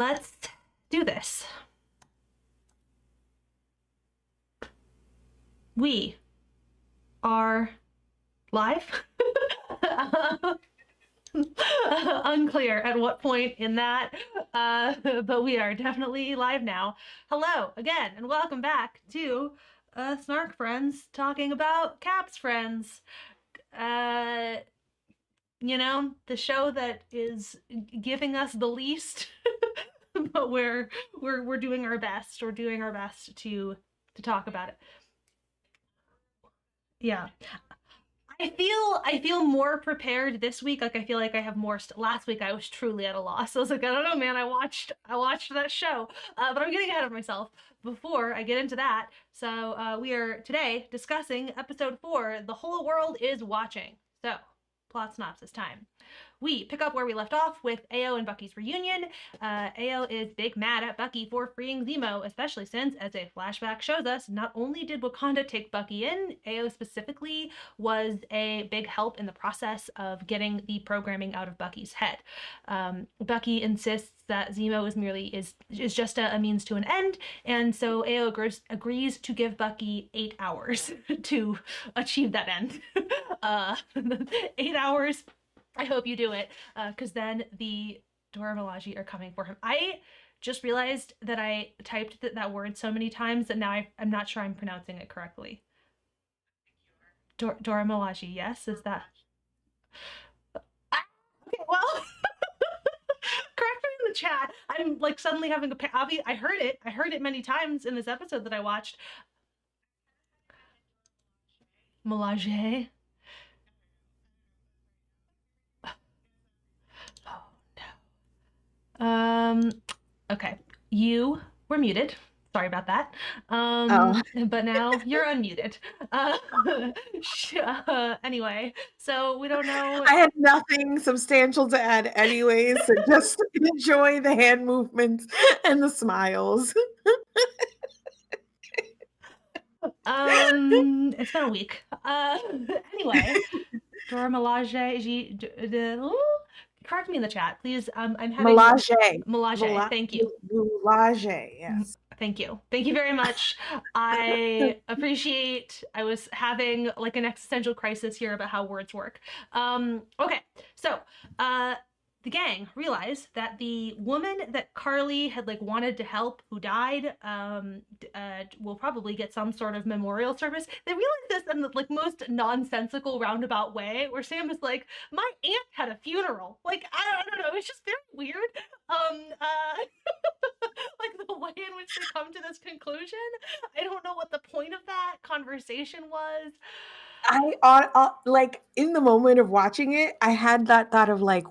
Let's do this. We are live. Unclear at what point in that, but we are definitely live now. Hello again, and welcome back to Snark Friends talking about Caps Friends. The show that is giving us the least, but we're doing our best. We're doing our best to talk about it. Yeah. I feel more prepared this week. Like I feel like I have more. Last week I was truly at a loss. I was like, I don't know, man. I watched that show, but I'm getting ahead of myself. Before I get into that, so we are today discussing episode 4. The whole world is watching. So plot synopsis time. We pick up where we left off with Ao and Bucky's reunion. Ao is big mad at Bucky for freeing Zemo, especially since, as a flashback shows us, not only did Wakanda take Bucky in, Ao specifically was a big help in the process of getting the programming out of Bucky's head. Bucky insists that Zemo is just a means to an end, and so Ao agrees to give Bucky 8 hours to achieve that end. 8 hours. I hope you do it, because then the Dora Milaje are coming for him. I just realized that I typed that word so many times that now I'm not sure I'm pronouncing it correctly. Dora Milaje, yes? Is that... Okay, well... correct me in the chat. I'm like suddenly having I heard it many times in this episode that I watched. Milaje. Okay. You were muted. Sorry about that. But now you're unmuted. Anyway, so we don't know. I had nothing substantial to add anyways, so just enjoy the hand movements and the smiles. It's been a week. Anyway, Dora Milaje, correct me in the chat, please. I'm having Milaje. Thank you. Milaje, yes. Thank you very much. I appreciate. I was having like an existential crisis here about how words work. Okay, so the gang realized that the woman that Carly had like wanted to help, who died, will probably get some sort of memorial service. They realized this in the like most nonsensical roundabout way, where Sam is like, "My aunt had a funeral." Like I don't know. It's just very weird. Like the way in which they come to this conclusion. I don't know what the point of that conversation was. I like in the moment of watching it, I had that thought of like,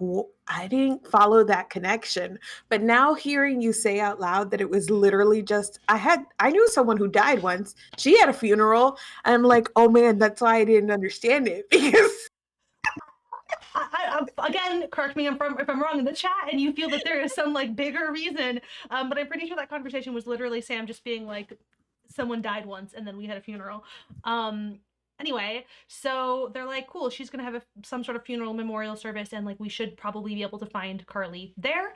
I didn't follow that connection. But now hearing you say out loud that it was literally just, I knew someone who died once. She had a funeral. And I'm like, oh man, that's why I didn't understand it. Because again, correct me if I'm wrong in the chat, and you feel that there is some like bigger reason. But I'm pretty sure that conversation was literally Sam just being like, someone died once, and then we had a funeral. Anyway, so they're like, cool, she's gonna have some sort of funeral memorial service, and like we should probably be able to find Carly there.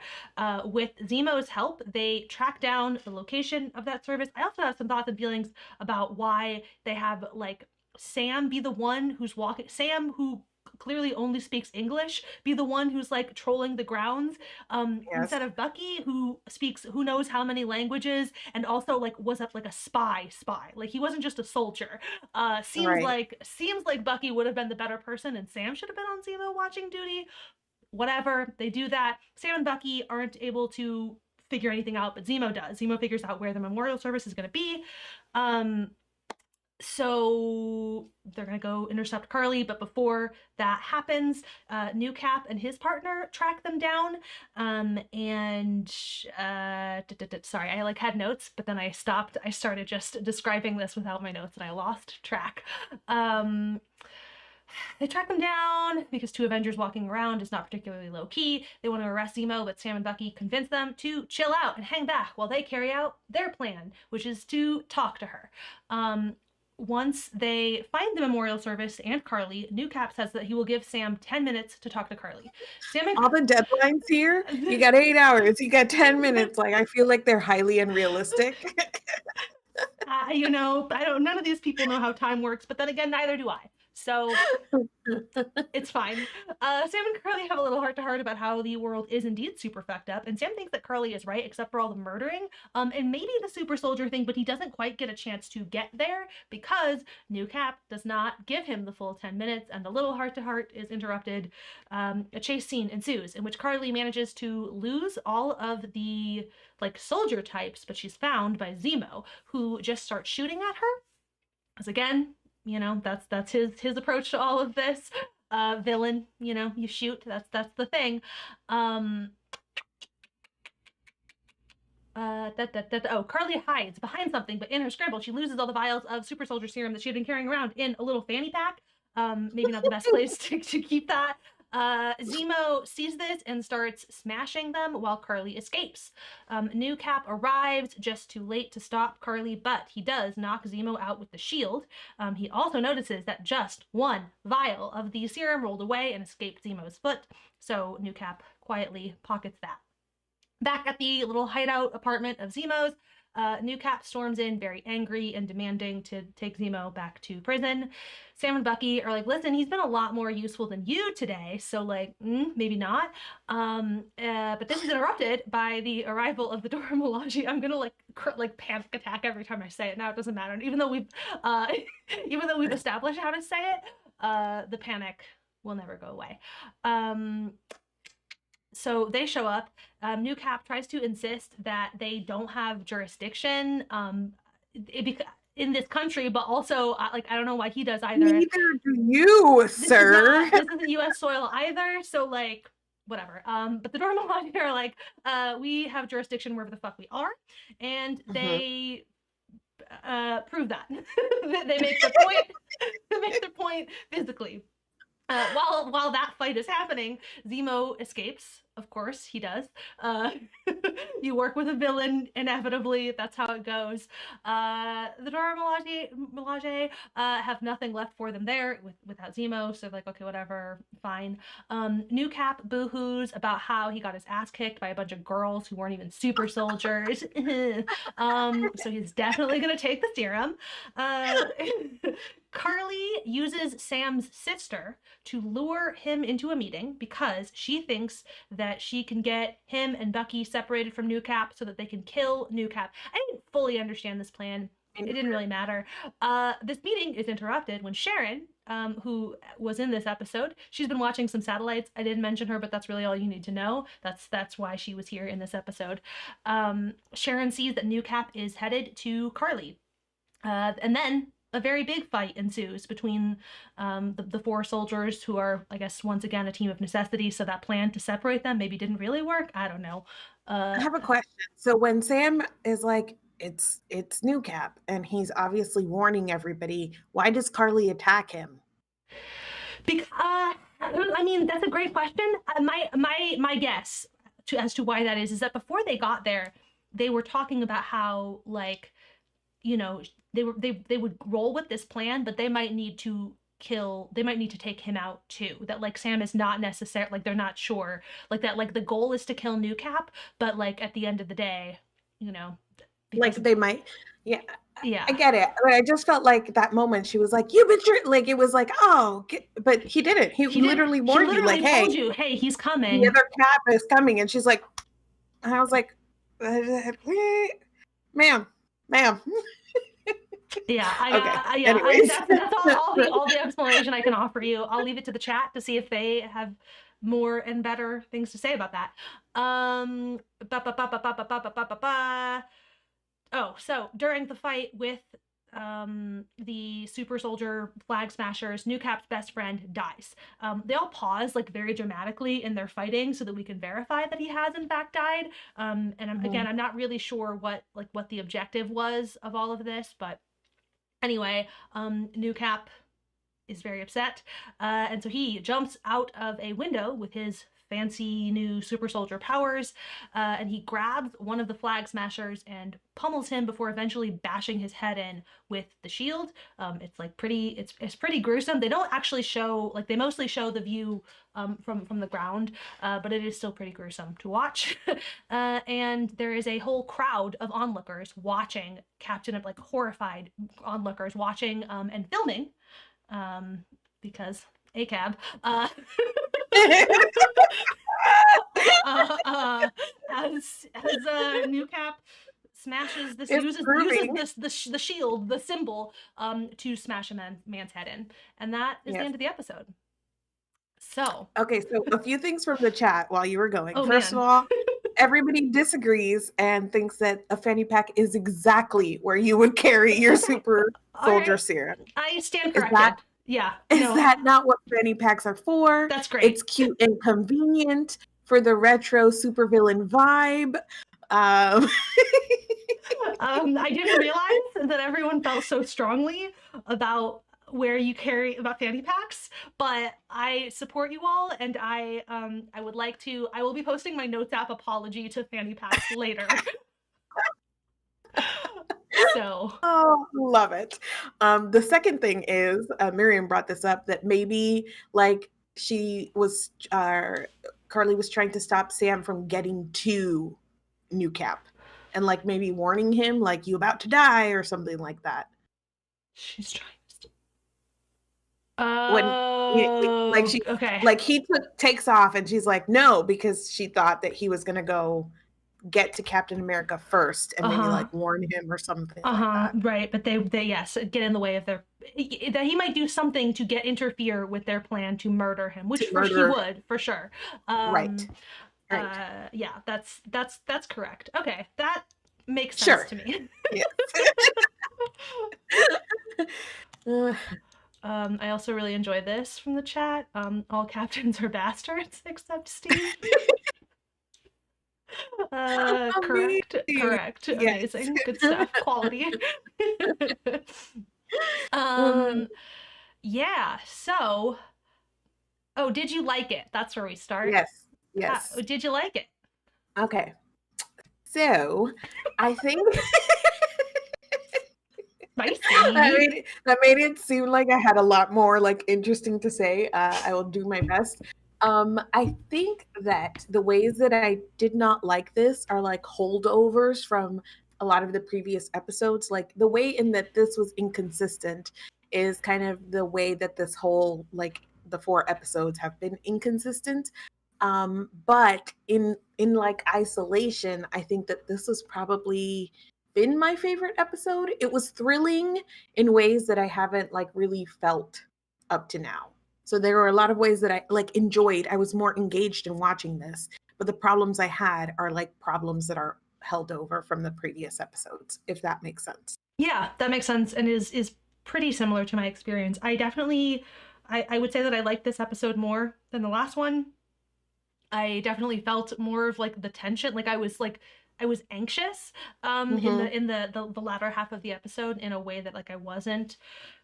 With Zemo's help, they track down the location of that service. I also have some thoughts and feelings about why they have like Sam be the one who's walking. Sam, who clearly only speaks English, be the one who's like trolling the grounds, yes, instead of Bucky, who speaks who knows how many languages, and also like was up like a spy. Like he wasn't just a soldier. Seems like Bucky would have been the better person, and Sam should have been on Zemo watching duty. Whatever, they do that. Sam and Bucky aren't able to figure anything out, but Zemo does. Zemo figures out where the memorial service is going to be. So they're gonna go intercept Carly, but before that happens, New Cap and his partner track them down. Sorry, I like had notes, but then I stopped. I started just describing this without my notes, and I lost track. They track them down because 2 Avengers walking around is not particularly low key. They want to arrest Zemo, but Sam and Bucky convince them to chill out and hang back while they carry out their plan, which is to talk to her. once they find the memorial service and Carly, New Cap says that he will give Sam 10 minutes to talk to Carly. Sam All the deadlines here, you got 8 hours, you got 10 minutes. Like, I feel like they're highly unrealistic. you know, I don't. None of these people know how time works, but then again, neither do I. So it's fine. Sam and Carly have a little heart-to-heart about how the world is indeed super fucked up, and Sam thinks that Carly is right, except for all the murdering, and maybe the super soldier thing, but he doesn't quite get a chance to get there because New Cap does not give him the full 10 minutes, and the little heart-to-heart is interrupted. A chase scene ensues in which Carly manages to lose all of the like soldier types, but she's found by Zemo, who just starts shooting at her. As again, you know, that's his approach to all of this. Villain, you know, you shoot. That's the thing. Carly hides behind something, but in her scramble, she loses all the vials of super soldier serum that she had been carrying around in a little fanny pack. Maybe not the best place to keep that. Zemo sees this and starts smashing them while Carly escapes. New Cap arrives just too late to stop Carly, but he does knock Zemo out with the shield. He also notices that just one vial of the serum rolled away and escaped Zemo's foot, so New Cap quietly pockets that. Back at the little hideout apartment of Zemo's, New Cap storms in very angry and demanding to take Zemo back to prison. Sam and Bucky are like, listen, he's been a lot more useful than you today, so like, maybe not. But this is interrupted by the arrival of the Dora Milaje. I'm gonna like panic attack every time I say it. Now it doesn't matter. Even though we've established how to say it, the panic will never go away. So they show up. New Cap tries to insist that they don't have jurisdiction in this country, but also like I don't know why he does either. Neither do you, sir. This isn't U.S. soil either, so like whatever. But the Dora Milaje are like, we have jurisdiction wherever the fuck we are, and they prove that. They make their point. They make their point physically. While that fight is happening, Zemo escapes. Of course, he does. You work with a villain, inevitably. That's how it goes. The Dora Milaje have nothing left for them there without Zemo, so like, okay, whatever, fine. New Cap boo-hoos about how he got his ass kicked by a bunch of girls who weren't even super soldiers. So he's definitely gonna take the serum. Carly uses Sam's sister to lure him into a meeting because she thinks that she can get him and Bucky separated from New Cap so that they can kill New Cap. I didn't fully understand this plan. It didn't really matter. This meeting is interrupted when Sharon, who was in this episode, she's been watching some satellites. I didn't mention her, but that's really all you need to know. That's why she was here in this episode. Sharon sees that New Cap is headed to Carly. And then a very big fight ensues between the four soldiers who are, I guess, once again, a team of necessity. So that plan to separate them maybe didn't really work. I don't know. I have a question. So when Sam is like, it's New Cap, and he's obviously warning everybody, why does Carly attack him? Because, I mean, that's a great question. My guess as to why that is that before they got there, they were talking about how, like, you know, they would roll with this plan, but they might need to take him out too. That like Sam is not necessary, like they're not sure, like that, like the goal is to kill New Cap, but like at the end of the day, you know, like they might, yeah, yeah, I get it. But I just felt like that moment she was like, "You've been like it was like, oh," but he didn't. He literally warned you, like, "Hey, told you, hey, he's coming. The other Cap is coming," and she's like, and I was like, "Ma'am." Yeah, okay. Anyways. That's all the explanation I can offer you. I'll leave it to the chat to see if they have more and better things to say about that. Oh, so during the fight with the super soldier flag smashers, New Cap's best friend dies. They all pause like very dramatically in their fighting so that we can verify that he has in fact died. And I'm not really sure what the objective was of all of this, but anyway, New Cap is very upset, and so he jumps out of a window with his fancy new super soldier powers, and he grabs one of the Flag Smashers and pummels him before eventually bashing his head in with the shield. It's like it's pretty gruesome. They don't actually show, like, they mostly show the view from the ground, but it is still pretty gruesome to watch. And there is a whole crowd of onlookers watching Captain, like horrified onlookers watching and filming, because ACAB. As New Cap smashes this, uses the shield, the symbol, to smash a man's head in, and that is the end of the episode. So okay, so a few things from the chat while you were going. First man. of all, everybody disagrees and thinks that a fanny pack is exactly where you would carry your super soldier serum. I stand corrected. Is that not what fanny packs are for? That's great. It's cute and convenient for the retro supervillain vibe. I didn't realize that everyone felt so strongly about where you carry about fanny packs, but I support you all, and I will be posting my Notes app apology to fanny packs later. So love it. The second thing is, Miriam brought this up, that maybe like Carly was trying to stop Sam from getting to New Cap, and like maybe warning him, like, you about to die or something like that. She's trying to he takes off and she's like, no, because she thought that he was gonna go get to Captain America first and maybe like warn him or something like that. Right, but they yes, get in the way of that he might do something to interfere with their plan to murder him, which he would for sure. Right. Yeah, that's correct. Okay, that makes sense to me. I also really enjoyed this from the chat. All captains are bastards except Steve. Correct. Yes. Amazing. Good stuff. Quality. Yeah, so did you like it? That's where we start. Yes. Did you like it? Okay, so I think that made it seem like I had a lot more like interesting to say. I will do my best. I think that the ways that I did not like this are like holdovers from a lot of the previous episodes. Like the way in that this was inconsistent is kind of the way that this whole, like, the 4 episodes have been inconsistent. But in like isolation, I think that this has probably been my favorite episode. It was thrilling in ways that I haven't like really felt up to now. So there were a lot of ways that I like enjoyed. I was more engaged in watching this, but the problems I had are like problems that are held over from the previous episodes, if that makes sense. Yeah, that makes sense, and is pretty similar to my experience. I definitely, I would say that I liked this episode more than the last one. I definitely felt more of like the tension. Like I was anxious in the latter half of the episode in a way that like I wasn't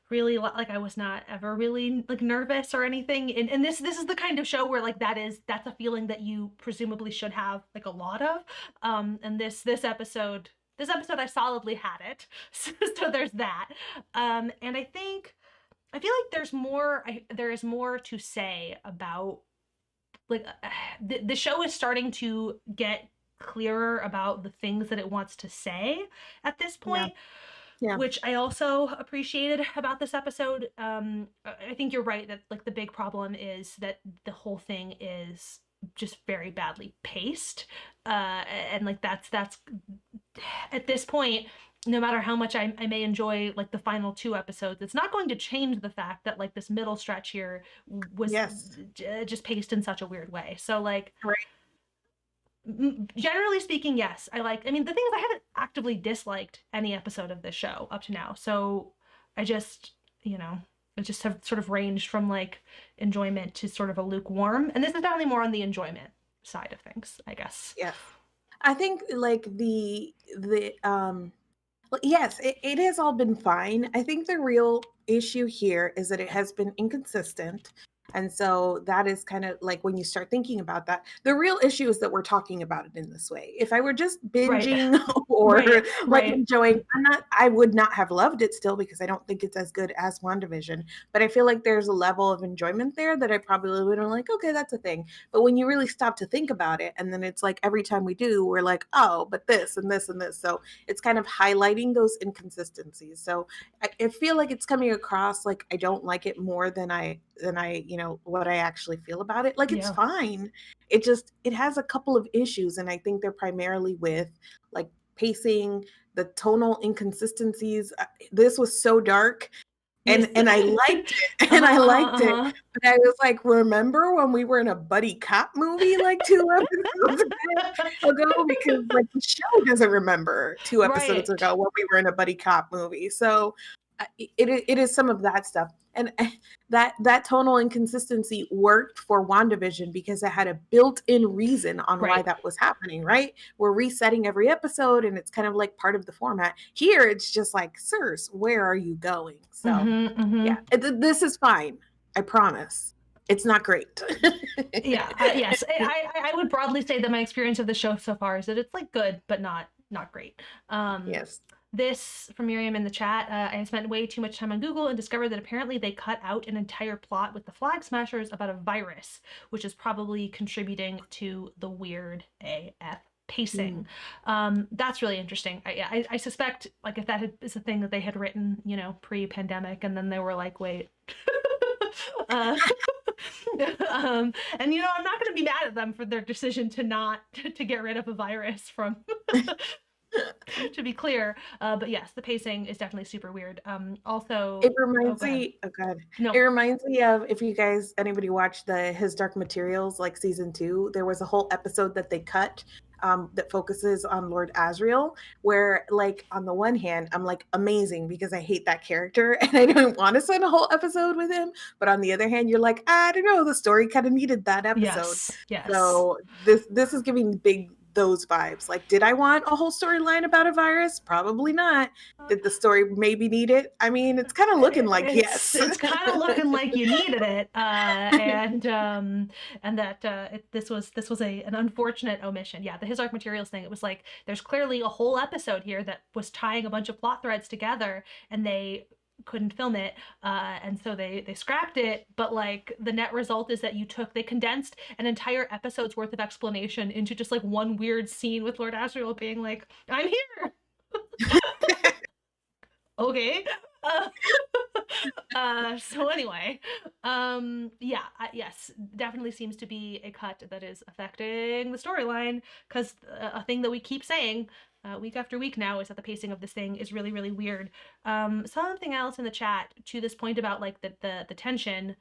really, like I was not ever really like nervous or anything. And this is the kind of show where like that's a feeling that you presumably should have like a lot of. And this episode I solidly had it. So there's that. And I feel like there is more to say about like the show is starting to get clearer about the things that it wants to say at this point. Yeah. Which I also appreciated about this episode. I think you're right that like the big problem is that the whole thing is just very badly paced, and like that's at this point, no matter how much I may enjoy like the final 2 episodes, it's not going to change the fact that like this middle stretch here was just paced in such a weird way. So like, generally speaking, yes, the thing is I haven't actively disliked any episode of this show up to now. So I just have sort of ranged from like enjoyment to sort of a lukewarm. And this is definitely more on the enjoyment side of things, I guess. Yeah. I think like yes, it has all been fine. I think the real issue here is that it has been inconsistent. And so that is kind of like when you start thinking about that, the real issue is that we're talking about it in this way. If I were just Right. binging or Right. like Right. enjoying, I would not have loved it still because I don't think it's as good as WandaVision. But I feel like there's a level of enjoyment there that I probably would have like, okay, that's a thing. But when you really stop to think about it, and then it's like every time we do, we're like, oh, but this and this and this. So it's kind of highlighting those inconsistencies. So I feel like it's coming across like I don't like it more than I what I actually feel about it. Like it's Yeah. fine. It has a couple of issues, and I think they're primarily with like pacing, the tonal inconsistencies. This was so dark, Yes. and I liked it, and I Uh-huh. liked it. Uh-huh. But I was like, remember when we were in a buddy cop movie like 2 episodes ago? Because like the show doesn't remember 2 episodes Right. ago when we were in a buddy cop movie. So it is some of that stuff, and that tonal inconsistency worked for WandaVision because it had a built-in reason on why Right. that was happening. Right, we're resetting every episode, and it's kind of like part of the format. Here, it's just like, sirs, where are you going? So Mm-hmm. yeah, Mm-hmm. this is fine. I promise. It's not great. Yeah. Yes. I would broadly say that my experience of the show so far is that it's like good, but not great. Um, Yes. This from Miriam in the chat. I spent way too much time on Google and discovered that apparently they cut out an entire plot with the Flag Smashers about a virus, which is probably contributing to the weird AF pacing. Mm. That's really interesting. I suspect like if that is a thing that they had written, pre-pandemic, and then they were like, wait. uh, and I'm not going to be mad at them for their decision to not to get rid of a virus from to be clear. But yes, the pacing is definitely super weird. It Also, oh, reminds go ahead. me, oh god, it No. reminds me of if you guys anybody watched the His Dark Materials like season 2, there was a whole episode that they cut that focuses on Lord Asriel, where like on the one hand, I'm like amazing because I hate that character and I don't want to spend a whole episode with him. But on the other hand, you're like, I don't know, the story kind of needed that episode. Yes. Yes. So this is giving big those vibes. Like, did I want a whole storyline about a virus? Probably not. Did the story maybe need it? I mean, it's kind of looking like It's yes. it's kind of looking like you needed it, and that this was an unfortunate omission. Yeah, the His Arc Materials thing. It was like there's clearly a whole episode here that was tying a bunch of plot threads together, and they couldn't film it, and so they scrapped it. But like the net result is that they condensed an entire episode's worth of explanation into just like one weird scene with Lord Asriel being like, "I'm here." Okay. Uh, so anyway, yeah, yes, definitely seems to be a cut that is affecting the storyline because a thing that we keep saying week after week now is that the pacing of this thing is really, really weird. Something else in the chat to this point about like the tension,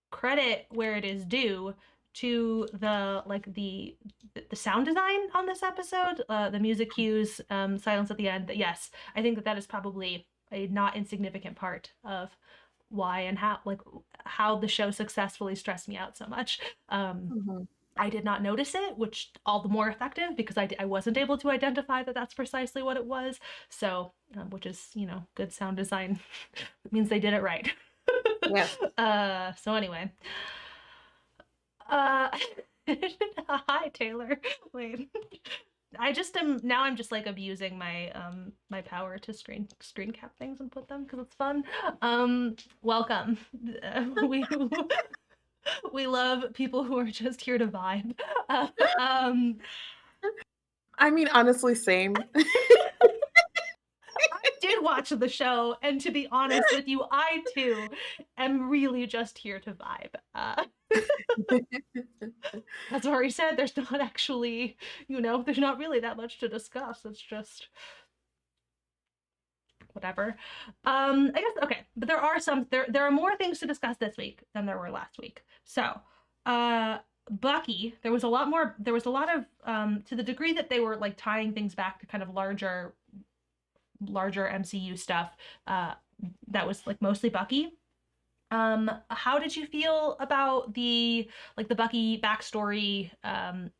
credit where it is due to the sound design on this episode, the music cues, silence at the end. But yes, I think that is probably a not insignificant part of why and how the show successfully stressed me out so much. Mhm. I did not notice it, which all the more effective because I wasn't able to identify that that's precisely what it was. So, which is good sound design. It means they did it right. Yes. So anyway, uh, hi Taylor. Wait, I'm just like abusing my power to screen cap things and put them because it's fun. Welcome. We we love people who are just here to vibe. Uh, um, I mean, honestly, same. I did watch the show, and to be honest with you, I too am really just here to vibe. That's already said. There's not actually, there's not really that much to discuss. It's just whatever. I guess okay, but there are more things to discuss this week than there were last week. So, Bucky, there was a lot of to the degree that they were like tying things back to kind of larger MCU stuff. That was like mostly Bucky. How did you feel about the Bucky backstory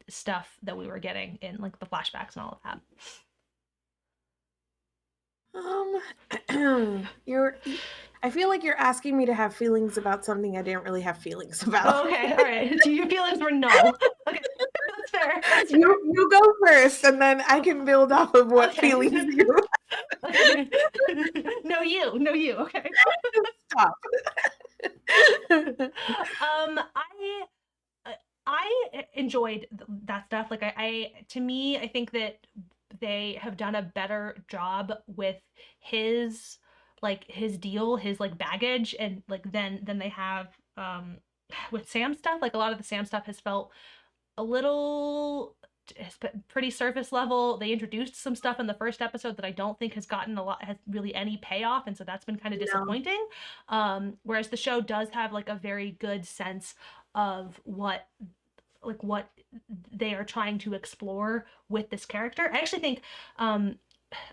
stuff that we were getting in like the flashbacks and all of that? You're I feel like you're asking me to have feelings about something I didn't really have feelings about. Oh, okay, all right. So your feelings were null. Okay, that's fair. That's fair. You go first, and then I can build off of what Okay. feelings you Okay. No, you. No, you. Okay. stop. I I enjoyed that stuff. Like to me, I think that they have done a better job with his his deal, his like baggage, and like than they have with Sam stuff. Like a lot of the Sam stuff has felt a little it's been pretty surface level. They introduced some stuff in the first episode that I don't think has gotten has really any payoff, and so that's been kind of No, disappointing. Whereas the show does have like a very good sense of what they are trying to explore with this character. I actually think um,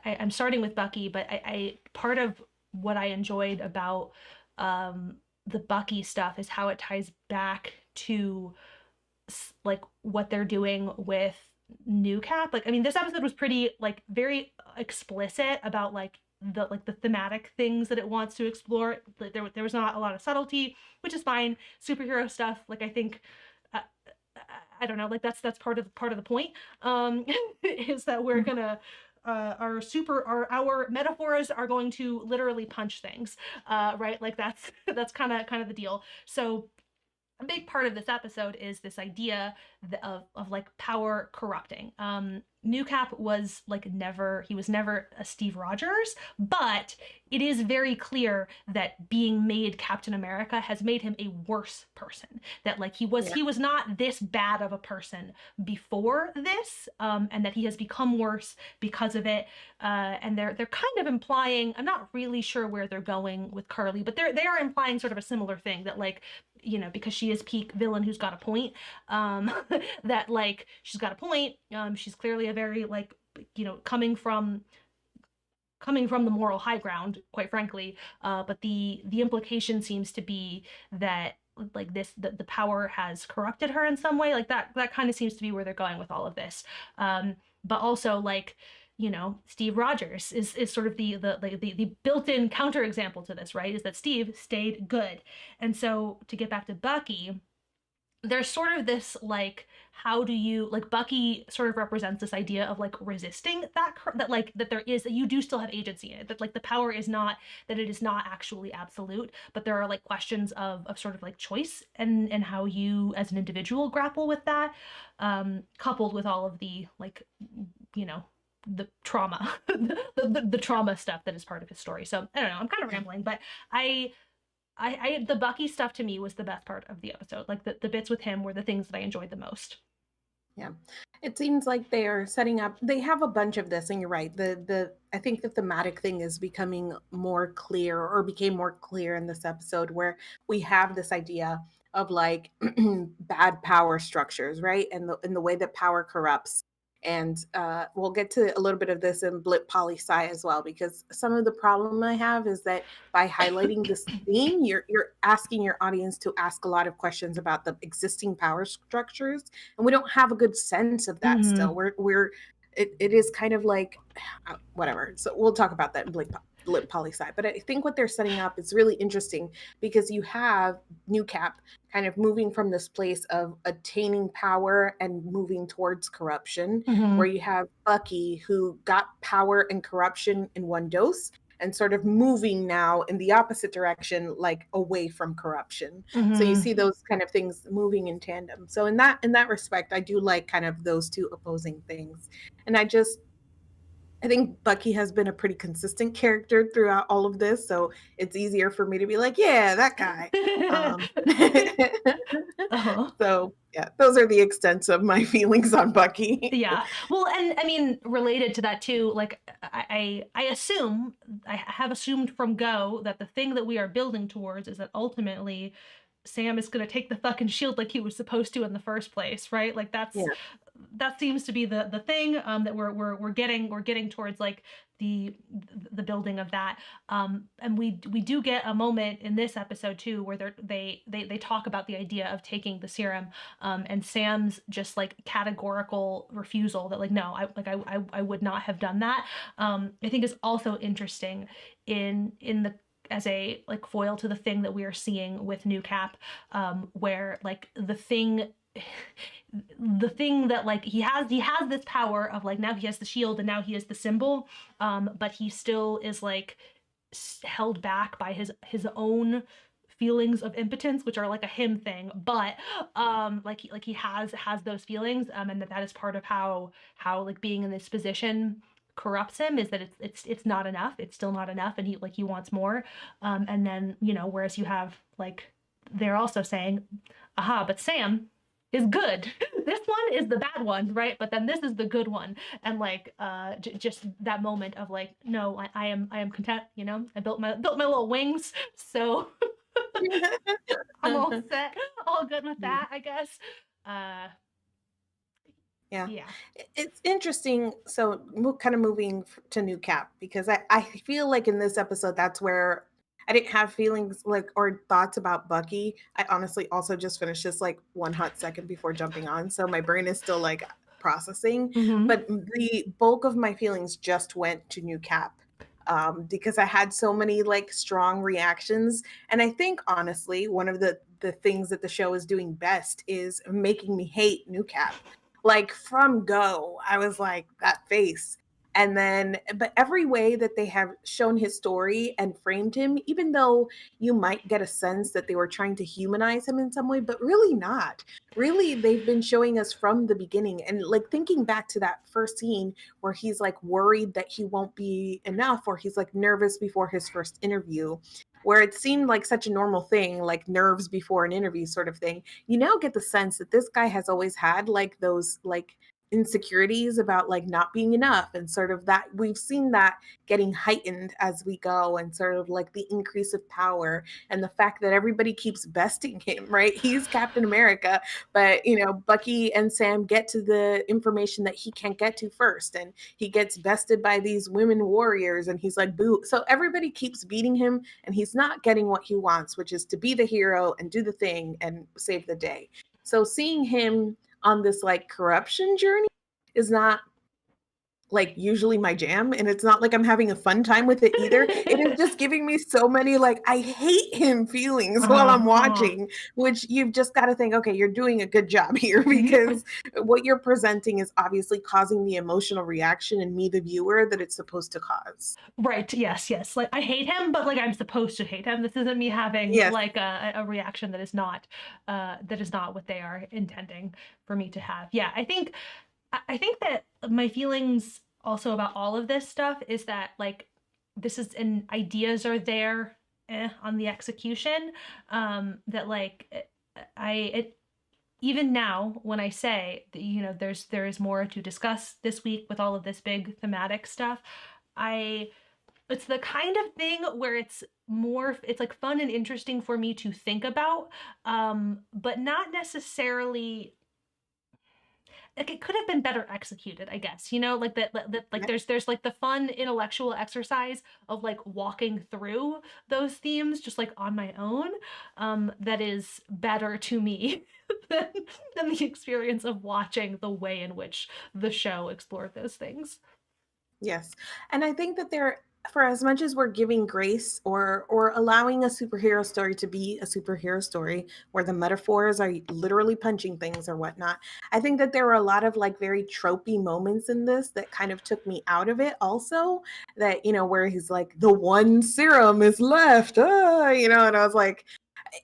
I'm starting with Bucky, but I part of what I enjoyed about the Bucky stuff is how it ties back to like what they're doing with New Cap. Like, I mean, this episode was pretty like very explicit about the thematic things that it wants to explore. There was not a lot of subtlety, which is fine. Superhero stuff, like I think uh, I don't know, like that's part of the point. Is that we're gonna our metaphors are going to literally punch things, right? Like that's kind of the deal. So a big part of this episode is this idea of like power corrupting. New Cap was like never, he was never a Steve Rogers, but it is very clear that being made Captain America has made him a worse person. That like yeah, he was not this bad of a person before this, and that he has become worse because of it. And they're kind of implying, I'm not really sure where they're going with Carly, but they are implying sort of a similar thing that like, you know, because she is peak villain who's got a point, that like she's got a point. She's clearly a very like, you know, coming from the moral high ground, quite frankly. But the implication seems to be that like the power has corrupted her in some way. Like that kind of seems to be where they're going with all of this. But also like, you know, Steve Rogers is sort of the built-in counterexample to this, right? Is that Steve stayed good. And so to get back to Bucky, there's sort of this like, how do you like, Bucky sort of represents this idea of like resisting that like that there is, that you do still have agency in it, that like the power is not, that it is not actually absolute, but there are like questions of sort of like choice and how you as an individual grapple with that, coupled with all of the like, you know, the trauma the trauma stuff that is part of his story. So I don't know, I'm kind of rambling, but I the Bucky stuff to me was the best part of the episode. Like the bits with him were the things that I enjoyed the most. yeah. It seems like they are setting up. They have a bunch of this, and you're right. The I think the thematic thing is becoming more clear, or became more clear in this episode, where we have this idea of like bad power structures, right? And the way that power corrupts. And we'll get to a little bit of this in Blip Poli Sci as well, because some of the problem I have is that by highlighting this theme, you're asking your audience to ask a lot of questions about the existing power structures, and we don't have a good sense of that still. Mm-hmm. It is kind of like whatever. So we'll talk about that in Blip Poli Sci. But I think what they're setting up is really interesting, because you have New Cap kind of moving from this place of attaining power and moving towards corruption, Mm-hmm. where you have Bucky who got power and corruption in one dose, and sort of moving now in the opposite direction, like away from corruption. So you Mm-hmm. see those kind of things moving in tandem. So in that respect, I do like kind of those two opposing things. And I think Bucky has been a pretty consistent character throughout all of this, so it's easier for me to be like, yeah, that guy. Uh-huh. So yeah, those are the extents of my feelings on Bucky. Yeah. Well, and I mean, related to that too, like I assume, I have assumed from go that the thing that we are building towards is that ultimately Sam is going to take the fucking shield like he was supposed to in the first place, right? Like Yeah. that seems to be the thing, that we're getting towards, like the building of that. And we do get a moment in this episode too where they talk about the idea of taking the serum, and Sam's just like categorical refusal that like, no, I would not have done that. I think is also interesting in the as a like foil to the thing that we are seeing with New Cap, where like the thing that like he has this power of like now he has the shield and now he has the symbol, but he still is like held back by his own feelings of impotence, which are like a him thing, but like he has those feelings, and that is part of how like being in this position corrupts him, is that it's not enough, it's still not enough, and he wants more. And then, you know, whereas you have like, they're also saying, aha, but Sam is good. This one is the bad one, right? But then this is the good one. And like just that moment of like, no, I am content, you know? I built my little wings, so I'm all set, all good with that, I guess. Uh Yeah. yeah. It's interesting. So, kind of moving to New Cap, because I feel like in this episode, that's where I didn't have feelings like or thoughts about Bucky. I honestly also just finished this like one hot second before jumping on. So, my brain is still like processing. Mm-hmm. But the bulk of my feelings just went to New Cap. Because I had so many like strong reactions. And I think honestly, one of the things that the show is doing best is making me hate New Cap. Like from go, I was like, that face. And then, but every way that they have shown his story and framed him, even though you might get a sense that they were trying to humanize him in some way, but really not. Really, they've been showing us from the beginning. And like thinking back to that first scene where he's like worried that he won't be enough, or he's like nervous before his first interview, where it seemed like such a normal thing, like nerves before an interview sort of thing. You now get the sense that this guy has always had like those like insecurities about like not being enough, and sort of that we've seen that getting heightened as we go, and sort of like the increase of power and the fact that everybody keeps besting him, right? He's Captain America, but you know, Bucky and Sam get to the information that he can't get to first, and he gets bested by these women warriors, and he's like boo. So everybody keeps beating him, and he's not getting what he wants, which is to be the hero and do the thing and save the day. So seeing him on this like corruption journey is not like usually my jam, and it's not like I'm having a fun time with it either. It is just giving me so many like I hate him feelings while I'm Uh-huh. watching, which you've just got to think, okay, you're doing a good job here, because what you're presenting is obviously causing the emotional reaction in me, the viewer, that it's supposed to cause. Right. Yes. Yes. Like I hate him, but like I'm supposed to hate him. This isn't me having Yes. like a reaction that is not what they are intending for me to have. Yeah. I think that my feelings also about all of this stuff is that like this is, and ideas are there, on the execution. That like I it even now when I say that, you know, there is more to discuss this week with all of this big thematic stuff. I It's the kind of thing where it's like fun and interesting for me to think about, but not necessarily like it could have been better executed, I guess, you know, like that like there's like the fun intellectual exercise of like walking through those themes just like on my own, that is better to me than, the experience of watching the way in which the show explored those things. Yes. And I think that there, for as much as we're giving grace or allowing a superhero story to be a superhero story where the metaphors are literally punching things or whatnot, I think that there were a lot of like very tropey moments in this that kind of took me out of it also. That, you know, where he's like, the one serum is left, you know, and I was like,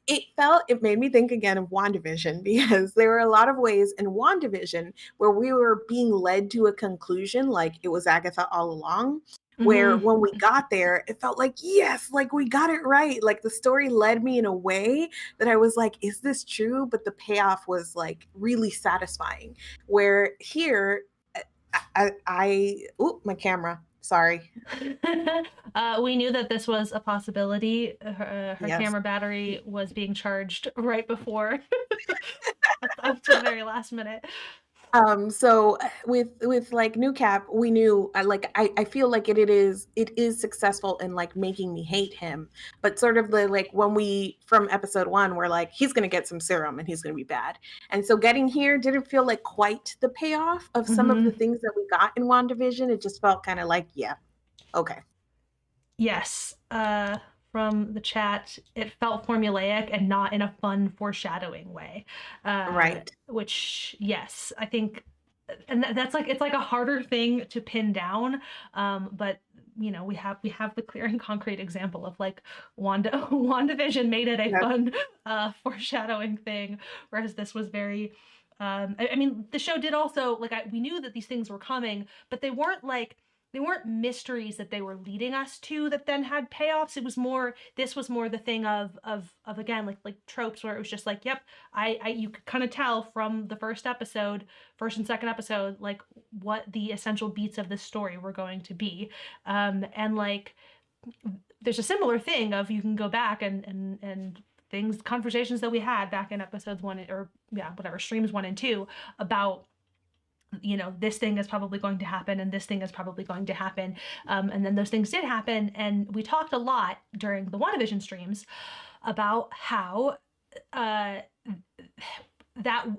it made me think again of WandaVision, because there were a lot of ways in WandaVision where we were being led to a conclusion like it was Agatha all along, where Mm-hmm. when we got there it felt like, yes, like we got it right, like the story led me in a way that I was like, is this true? But the payoff was like really satisfying, where here oh, my camera, sorry. We knew that this was a possibility. Her Yes. camera battery was being charged right before, up to the very last minute. So with like New Cap, we knew I feel like it is successful in like making me hate him, but sort of the like when we from episode one, we're like, he's gonna get some serum and he's gonna be bad. And so getting here didn't feel like quite the payoff of some of the Mm-hmm. things that we got in WandaVision. It just felt kind of like, yeah, okay. Yes, from the chat, it felt formulaic and not in a fun foreshadowing way. Right. Which, yes, I think, and that's like, it's like a harder thing to pin down. But you know, we have the clear and concrete example of like WandaVision made it a Yes. fun foreshadowing thing, whereas this was very I mean, the show did also like we knew that these things were coming, but they weren't mysteries that they were leading us to that then had payoffs. It was more, this was more the thing of again, like tropes where it was just like, yep, I you could kind of tell from the first and second episode, like what the essential beats of this story were going to be. And like there's a similar thing of, you can go back and things, conversations that we had back in episodes 1 or yeah, whatever, streams 1 and 2 about, you know, this thing is probably going to happen and this thing is probably going to happen. And then those things did happen. And we talked a lot during the WandaVision streams about how that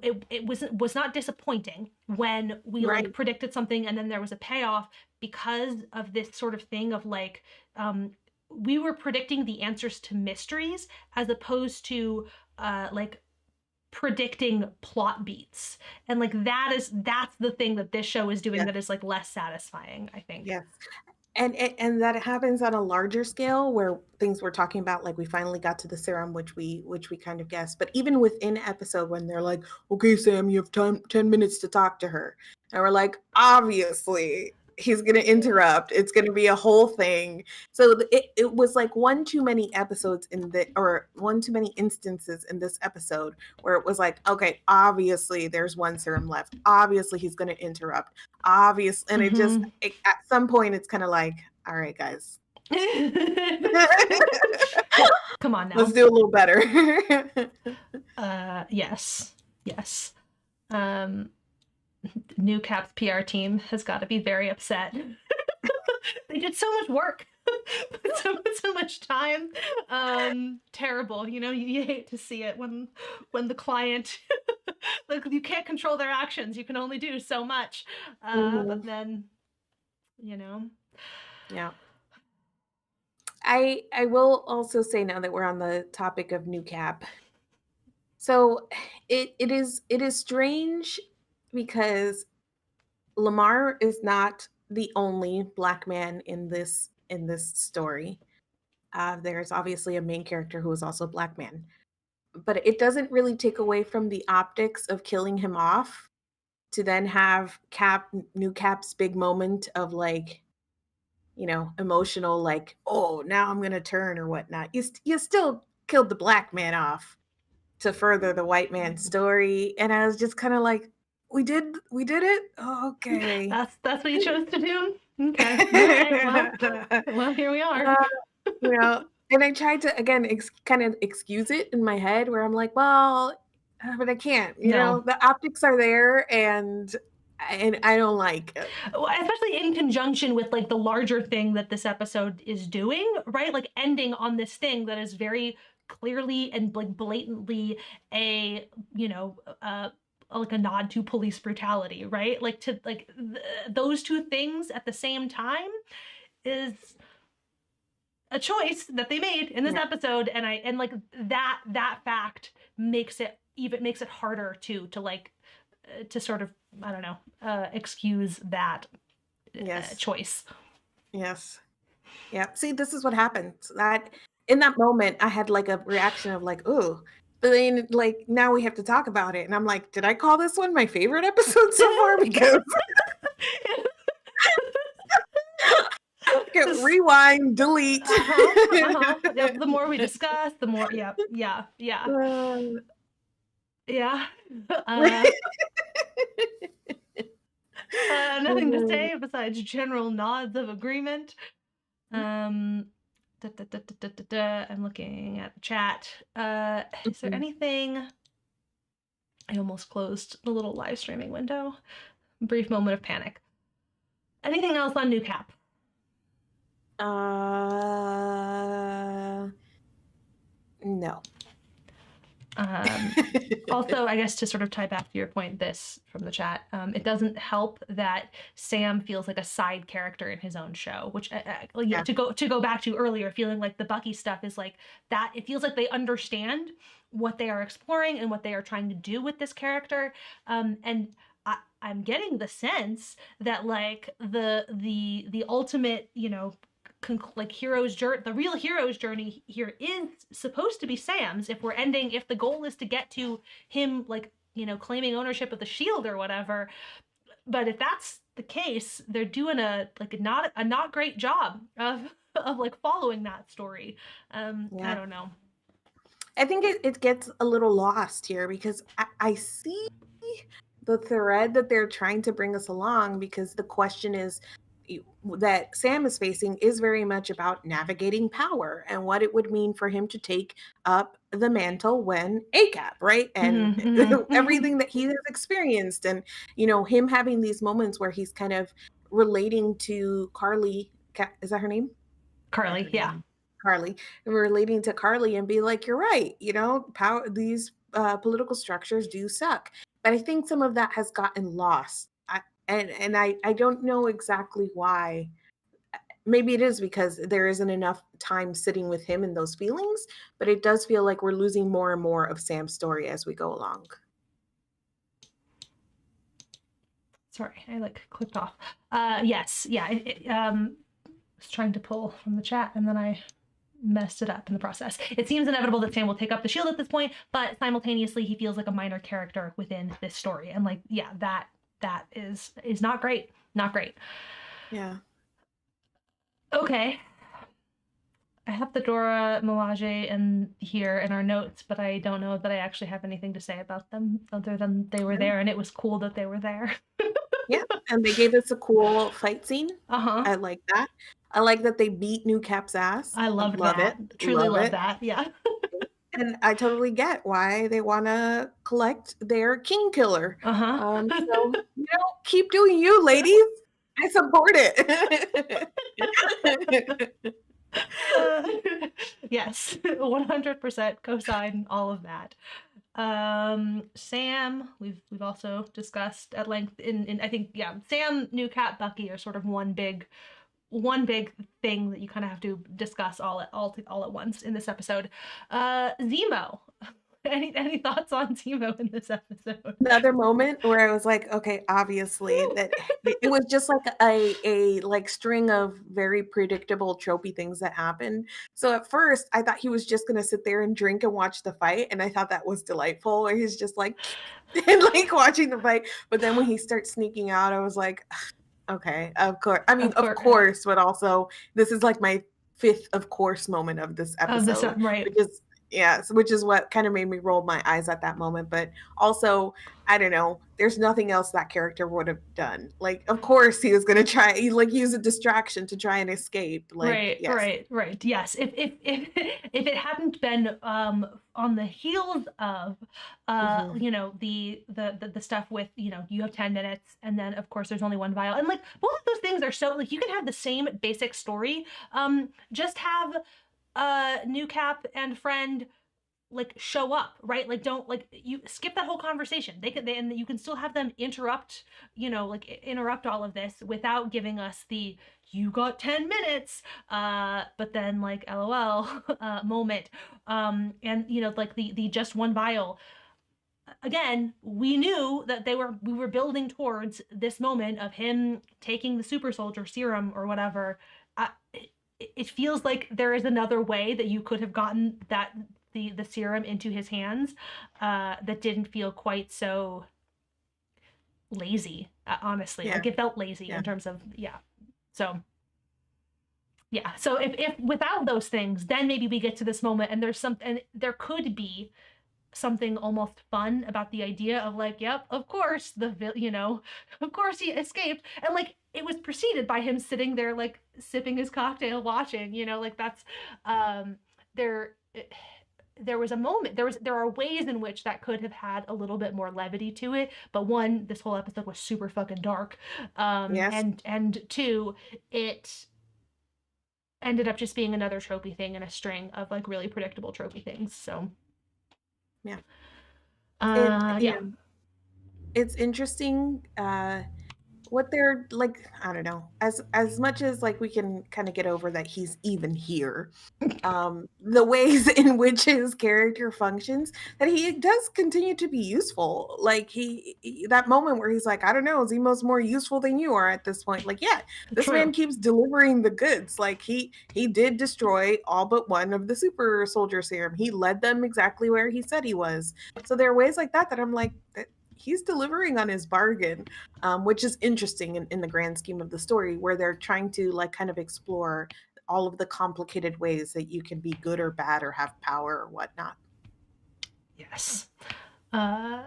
it was not disappointing when we Right. like predicted something and then there was a payoff, because of this sort of thing of like we were predicting the answers to mysteries as opposed to like predicting plot beats. And like that's the thing that this show is doing, Yes. that is like less satisfying, I think. Yes. And that happens on a larger scale where things we're talking about, like we finally got to the serum, which we kind of guessed. But even within episode, when they're like, okay, Sam, you have 10 minutes to talk to her. And we're like, obviously, he's going to interrupt. It's going to be a whole thing. So it was like one too many episodes or one too many instances in this episode where it was like, okay, obviously there's one serum left. Obviously he's going to interrupt. Obviously. And at some point it's kind of like, all right, guys. Come on now. Let's do a little better. Yes. New Cap's PR team has got to be very upset. They did so much work, so much time. Terrible. You know, you hate to see it when the client, like, you can't control their actions. You can only do so much. But then, you know. Yeah. I will also say, now that we're on the topic of New Cap, so it is strange because Lamar is not the only Black man in this story. There's obviously a main character who is also a Black man, but it doesn't really take away from the optics of killing him off to then have New Cap's big moment of like, you know, emotional, like, oh, now I'm gonna turn or whatnot. You still killed the Black man off to further the white man's story, and I was just kind of like, we did it. Oh, okay. That's what you chose to do. Okay. Right, well, here we are. You know, and I tried to again kind of excuse it in my head, where I'm like, well, but I can't. You know, the optics are there, and I don't like it. Well, especially in conjunction with like the larger thing that this episode is doing, right? Like ending on this thing that is very clearly and like blatantly a, you know, like a nod to police brutality, right? Like to like those two things at the same time is a choice that they made in this episode, and like that fact makes it harder to like to sort of, I don't know, excuse that choice. Yes. Yeah. See, this is what happens. That in that moment, I had like a reaction of like, ooh. But then, like, now we have to talk about it, and I'm like, did I call this one my favorite episode so far? Because rewind, delete. Yep, the more we discuss, the more. Yeah. Nothing to say besides general nods of agreement. I'm looking at the chat. Is there anything? I almost closed the little live streaming window. Brief moment of panic. Anything else on New Cap? No. Also, I guess to sort of tie back to your point, this from the chat, it doesn't help that Sam feels like a side character in his own show, which Yeah. to go back to earlier, feeling like the Bucky stuff is like that. It feels like they understand what they are exploring and what they are trying to do with this character, and I'm getting the sense that like the ultimate, you know, like the real hero's journey here is supposed to be Sam's. If the goal is to get to him, like, you know, claiming ownership of the shield or whatever. But if that's the case, they're doing a not great job of like following that story. I don't know. I think it gets a little lost here because I see the thread that they're trying to bring us along, because the question is that Sam is facing is very much about navigating power and what it would mean for him to take up the mantle when ACAP, right? And everything that he has experienced, and, you know, him having these moments where he's kind of relating to Carly. Is that her name? Carly, yeah. Carly, relating to Carly and be like, you're right, you know, power, these political structures do suck. But I think some of that has gotten lost. I don't know exactly why. Maybe it is because there isn't enough time sitting with him in those feelings, but it does feel like we're losing more and more of Sam's story as we go along. Sorry, I like clicked off. Yes, yeah. I was trying to pull from the chat and then I messed it up in the process. It seems inevitable that Sam will take up the shield at this point, but simultaneously he feels like a minor character within this story. And like, yeah, that is not great. Not great. Yeah. Okay. I have the Dora Milaje in here in our notes, but I don't know that I actually have anything to say about them other than they were there and it was cool that they were there. Yeah, and they gave us a cool fight scene. Uh-huh. I like that. I like that they beat New Cap's ass. I love it. Truly love it. that. Yeah. And I totally get why they want to collect their king killer. Uh-huh. So, you know, keep doing you, ladies. I support it. Yes, 100% co-sign all of that. Sam, we've also discussed at length in I think, yeah, Sam, New Cap, Bucky are sort of one big thing that you kind of have to discuss all at once in this episode. Zemo. Any thoughts on Zemo in this episode? Another moment where I was like, okay, obviously that it was just like a like string of very predictable tropey things that happened. So at first I thought he was just gonna sit there and drink and watch the fight, and I thought that was delightful, where he's just like and like watching the fight. But then when he starts sneaking out, I was like, okay, of course. I mean, of course, but also this is like my fifth of course moment of this episode, right? Which is what kind of made me roll my eyes at that moment. But also, I don't know, there's nothing else that character would have done. Like, of course he was going to try, like, use a distraction to try and escape. Like, right, yes. Right. Yes. If it hadn't been on the heels of you know, the stuff with, you know, you have 10 minutes and then of course there's only one vial, and like both of those things are so, like, you can have the same basic story, just have New Cap and friend like show up, right? Like, don't, like, you skip that whole conversation. And you can still have them interrupt, you know, like interrupt all of this without giving us the you got 10 minutes but then like LOL moment, and you know, like the just one vial. Again, we knew that we were building towards this moment of him taking the super soldier serum or whatever. It feels like there is another way that you could have gotten that the serum into his hands that didn't feel quite so lazy, honestly. Like, it felt lazy in terms of, so if without those things, then maybe we get to this moment and there could be something almost fun about the idea of like, yep, of course of course he escaped, and like it was preceded by him sitting there like sipping his cocktail watching, you know, like that's there was a moment, there are ways in which that could have had a little bit more levity to it, but one, this whole episode was super fucking dark, and two, it ended up just being another tropey thing in a string of like really predictable tropey things. So Yeah. It Yeah, it's interesting what they're like, I don't know. As much as like we can kind of get over that he's even here, the ways in which his character functions, that he does continue to be useful. Like that moment where he's like, I don't know, Zemo's more useful than you are at this point. Like, yeah, this true. man keeps delivering the goods. Like he did destroy all but one of the super soldier serum. He led them exactly where he said he was. So there are ways like that that I'm like, that he's delivering on his bargain, which is interesting in the grand scheme of the story, where they're trying to like kind of explore all of the complicated ways that you can be good or bad or have power or whatnot. Yes. Uh,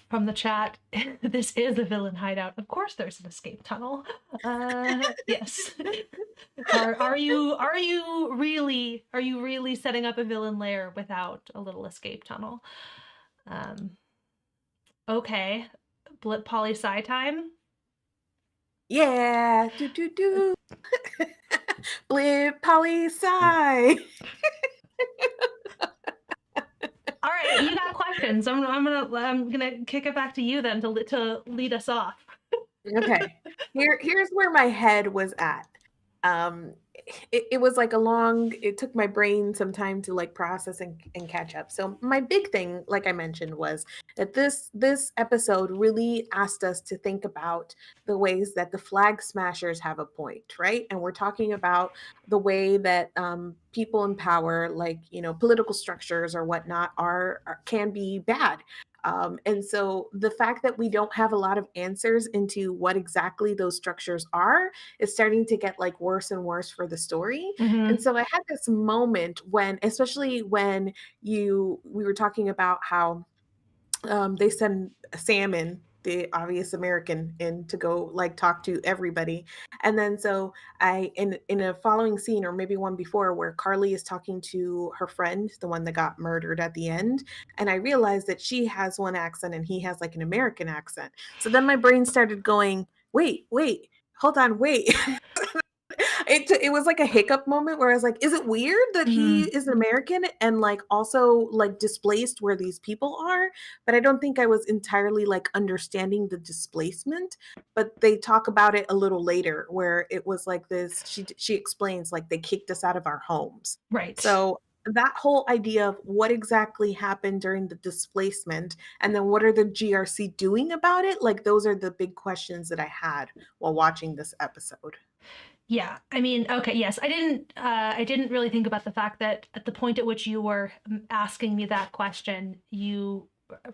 from the chat, this is a villain hideout. Of course, there's an escape tunnel. Yes. Are you really setting up a villain lair without a little escape tunnel? Okay. Blip poli sci time. Yeah, do do do. Blip poli sci. All right, you got questions. I'm gonna kick it back to you then to lead us off. Okay. Here's where my head was at. Um, it was like it took my brain some time to like process and catch up. So my big thing, like I mentioned, was that this episode really asked us to think about the ways that the flag smashers have a point, right? And we're talking about the way that people in power, like political structures or whatnot, can be bad. And so the fact that we don't have a lot of answers into what exactly those structures are is starting to get like worse and worse for the story. And Mm-hmm. so I had this moment when, especially when we were talking about how they send Sam in, the obvious American, in to go like talk to everybody. And then so in a following scene, or maybe one before, where Carly is talking to her friend, the one that got murdered at the end, and I realized that she has one accent and he has like an American accent. So then my brain started going, wait, hold on, wait. It was like a hiccup moment where I was like, is it weird that he Mm-hmm. is American and like also like displaced where these people are? But I don't think I was entirely like understanding the displacement. But they talk about it a little later, where it was like this. She explains like they kicked us out of our homes. Right. So that whole idea of what exactly happened during the displacement, and then what are the GRC doing about it, like those are the big questions that I had while watching this episode. Yeah, I mean, okay, yes, I didn't really think about the fact that at the point at which you were asking me that question,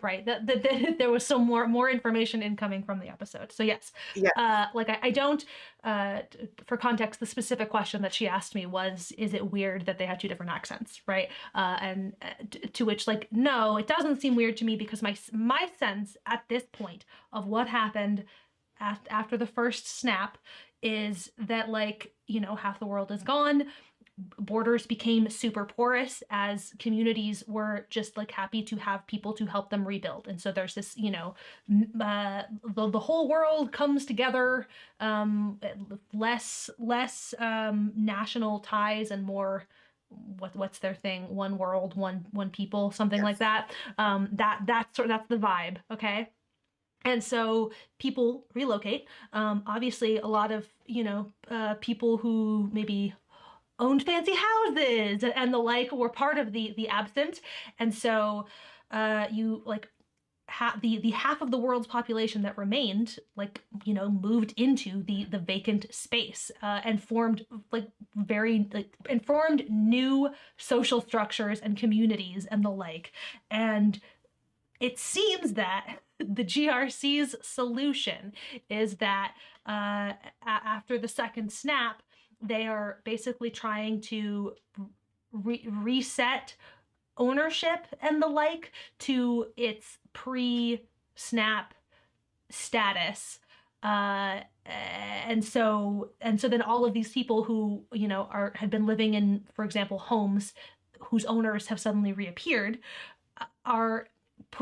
right, that there was some more information incoming from the episode. So yes, Yeah. like I don't, for context, the specific question that she asked me was, is it weird that they had two different accents, right? And to which, like, no, it doesn't seem weird to me, because my sense at this point of what happened after the first snap is that, like, half the world is gone. Borders became super porous as communities were just like happy to have people to help them rebuild. And so there's this, the whole world comes together, less national ties and more what's their thing, one world, one people, something like Yes. that. That's the vibe. Okay. And so people relocate. Obviously, a lot of people who maybe owned fancy houses and the like were part of the absent, and so you like the half of the world's population that remained, like, moved into the vacant space, and formed like and formed new social structures and communities and the like. And it seems that the GRC's solution is that after the second snap, they are basically trying to reset ownership and the like to its pre-snap status. And so then all of these people who had been living in, for example, homes whose owners have suddenly reappeared, are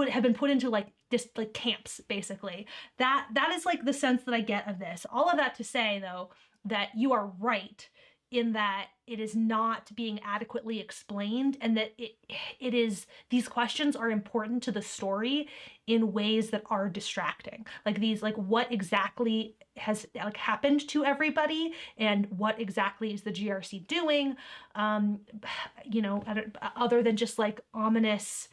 have been put into like just like camps, basically. That is like the sense that I get of this. All of that to say, though, that you are right in that it is not being adequately explained, and that it is, these questions are important to the story in ways that are distracting. Like these, like what exactly has like happened to everybody, and what exactly is the GRC doing, you know, other than just like ominous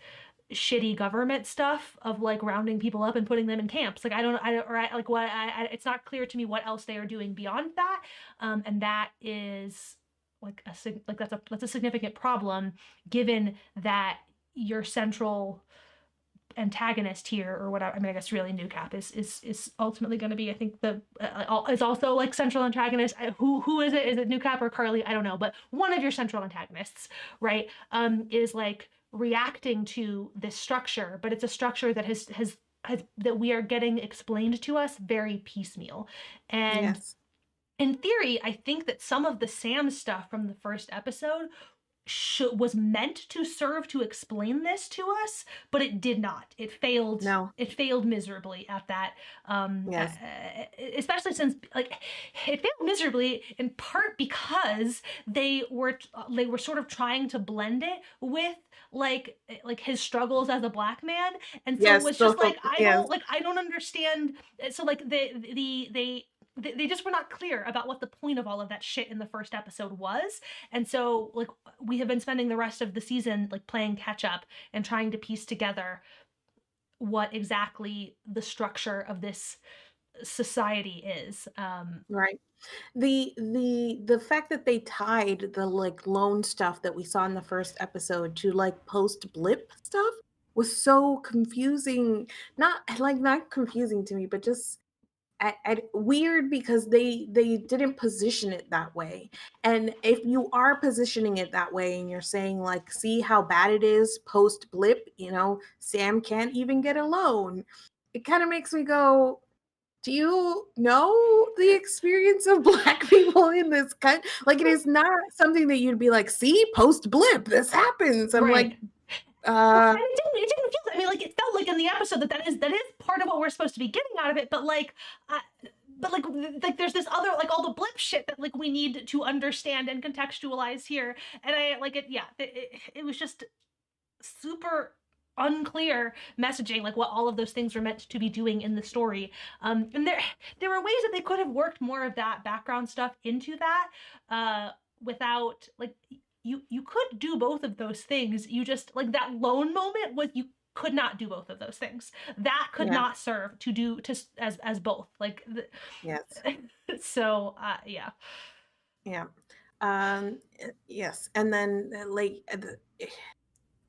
shitty government stuff of like rounding people up and putting them in camps. Like I don't, or like what it's not clear to me what else they are doing beyond that, and that is like that's a significant problem, given that your central antagonist here, or whatever. I mean, I guess really New Cap is ultimately going to be, I think, the is also like central antagonist. Who is it? Is it New Cap or Carly? I don't know, but one of your central antagonists, right? Is like reacting to this structure, but it's a structure that has that we are getting explained to us very piecemeal. And Yes. in theory, I think that some of the Sam stuff from the first episode was meant to serve to explain this to us, but it did not. It failed. No. It failed miserably at that. Yes. Especially since like it failed miserably in part because they were sort of trying to blend it with like his struggles as a black man, and so it Yes. was just like Yes. I don't understand. So like they just were not clear about what the point of all of that shit in the first episode was. And so like we have been spending the rest of the season like playing catch up and trying to piece together what exactly the structure of this society is. Right. The fact that they tied the like loan stuff that we saw in the first episode to like post blip stuff was so confusing. Not confusing to me, but just weird, because they didn't position it that way. And if you are positioning it that way and you're saying like, see how bad it is post blip, Sam can't even get a loan, it kind of makes me go, do you know the experience of black people in this country? Like, it is not something that you'd be like, see, post blip, this happens. I'm like, right. Well, and it didn't feel. I mean, like it felt like in the episode that is part of what we're supposed to be getting out of it. But like, but like there's this other like all the blip shit that like we need to understand and contextualize here. And I like it. Yeah, it was just super unclear messaging, like what all of those things were meant to be doing in the story. And there were ways that they could have worked more of that background stuff into that, without like you could do both of those things. You just like that lone moment was you could not do both of those things. That could yeah, not serve to do to as both. Like yes, so yeah. yeah, yes. And then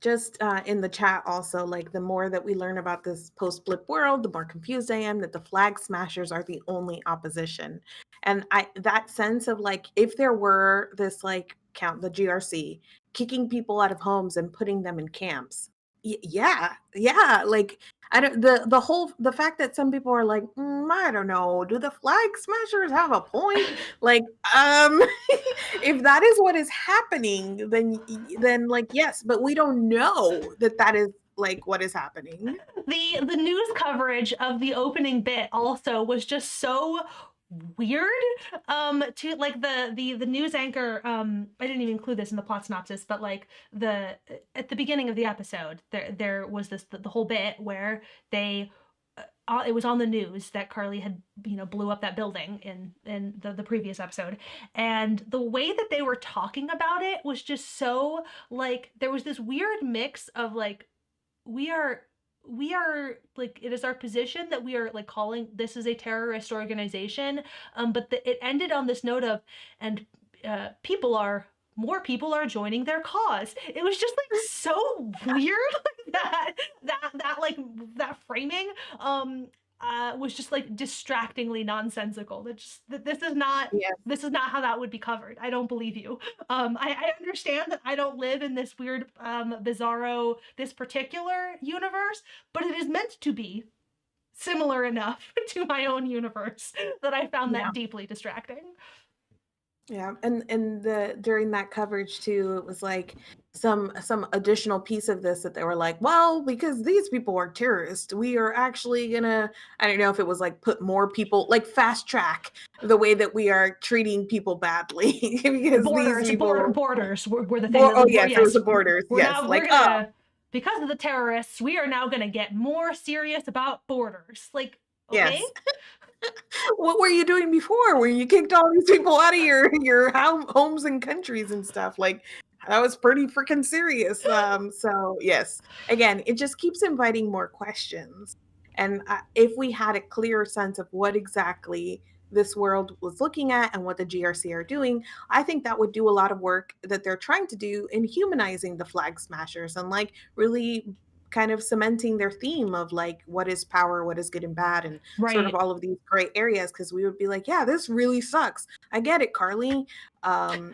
just in the chat also, like, the more that we learn about this post blip world, the more confused I am that the flag smashers are the only opposition. And I that sense of like, if there were this like count the GRC kicking people out of homes and putting them in camps, yeah, like, I don't, the fact that some people are like, I don't know, do the flag smashers have a point? Like, if that is what is happening, then like, yes, but we don't know that that is like what is happening. The news coverage of the opening bit also was just so weird. To like the news anchor, I didn't even include this in the plot synopsis, but like the at the beginning of the episode there was this the whole bit where they it was on the news that Carly had, blew up that building in the previous episode, and the way that they were talking about it was just so like there was this weird mix of like we are like it is our position that we are like calling this is a terrorist organization, but it ended on this note of and more people are joining their cause. It was just like so weird like that like that framing was just like distractingly nonsensical. That Yes, this is not how that would be covered. I don't believe you. I understand that I don't live in this weird, bizarro, this particular universe, but it is meant to be similar enough to my own universe that I found yeah, that deeply distracting. yeah. And the during that coverage too, it was like some additional piece of this that they were like, well, because these people are terrorists, we are actually gonna, I don't know if it was like put more people, like fast track the way that we are treating people badly because these people Borders were the thing that oh yes, it was yes, the borders, yes, we're like, oh gonna, because of the terrorists, we are now gonna get more serious about borders. Like, okay. yes. What were you doing before when you kicked all these people out of your homes and countries and stuff? Like that was pretty freaking serious. So yes, again, it just keeps inviting more questions. And if we had a clearer sense of what exactly this world was looking at and what the GRC are doing, I think that would do a lot of work that they're trying to do in humanizing the flag smashers and like really kind of cementing their theme of like what is power, what is good and bad, and sort of Right. all of these gray areas, because we would be like, yeah, this really sucks. I get it, Carly. Um,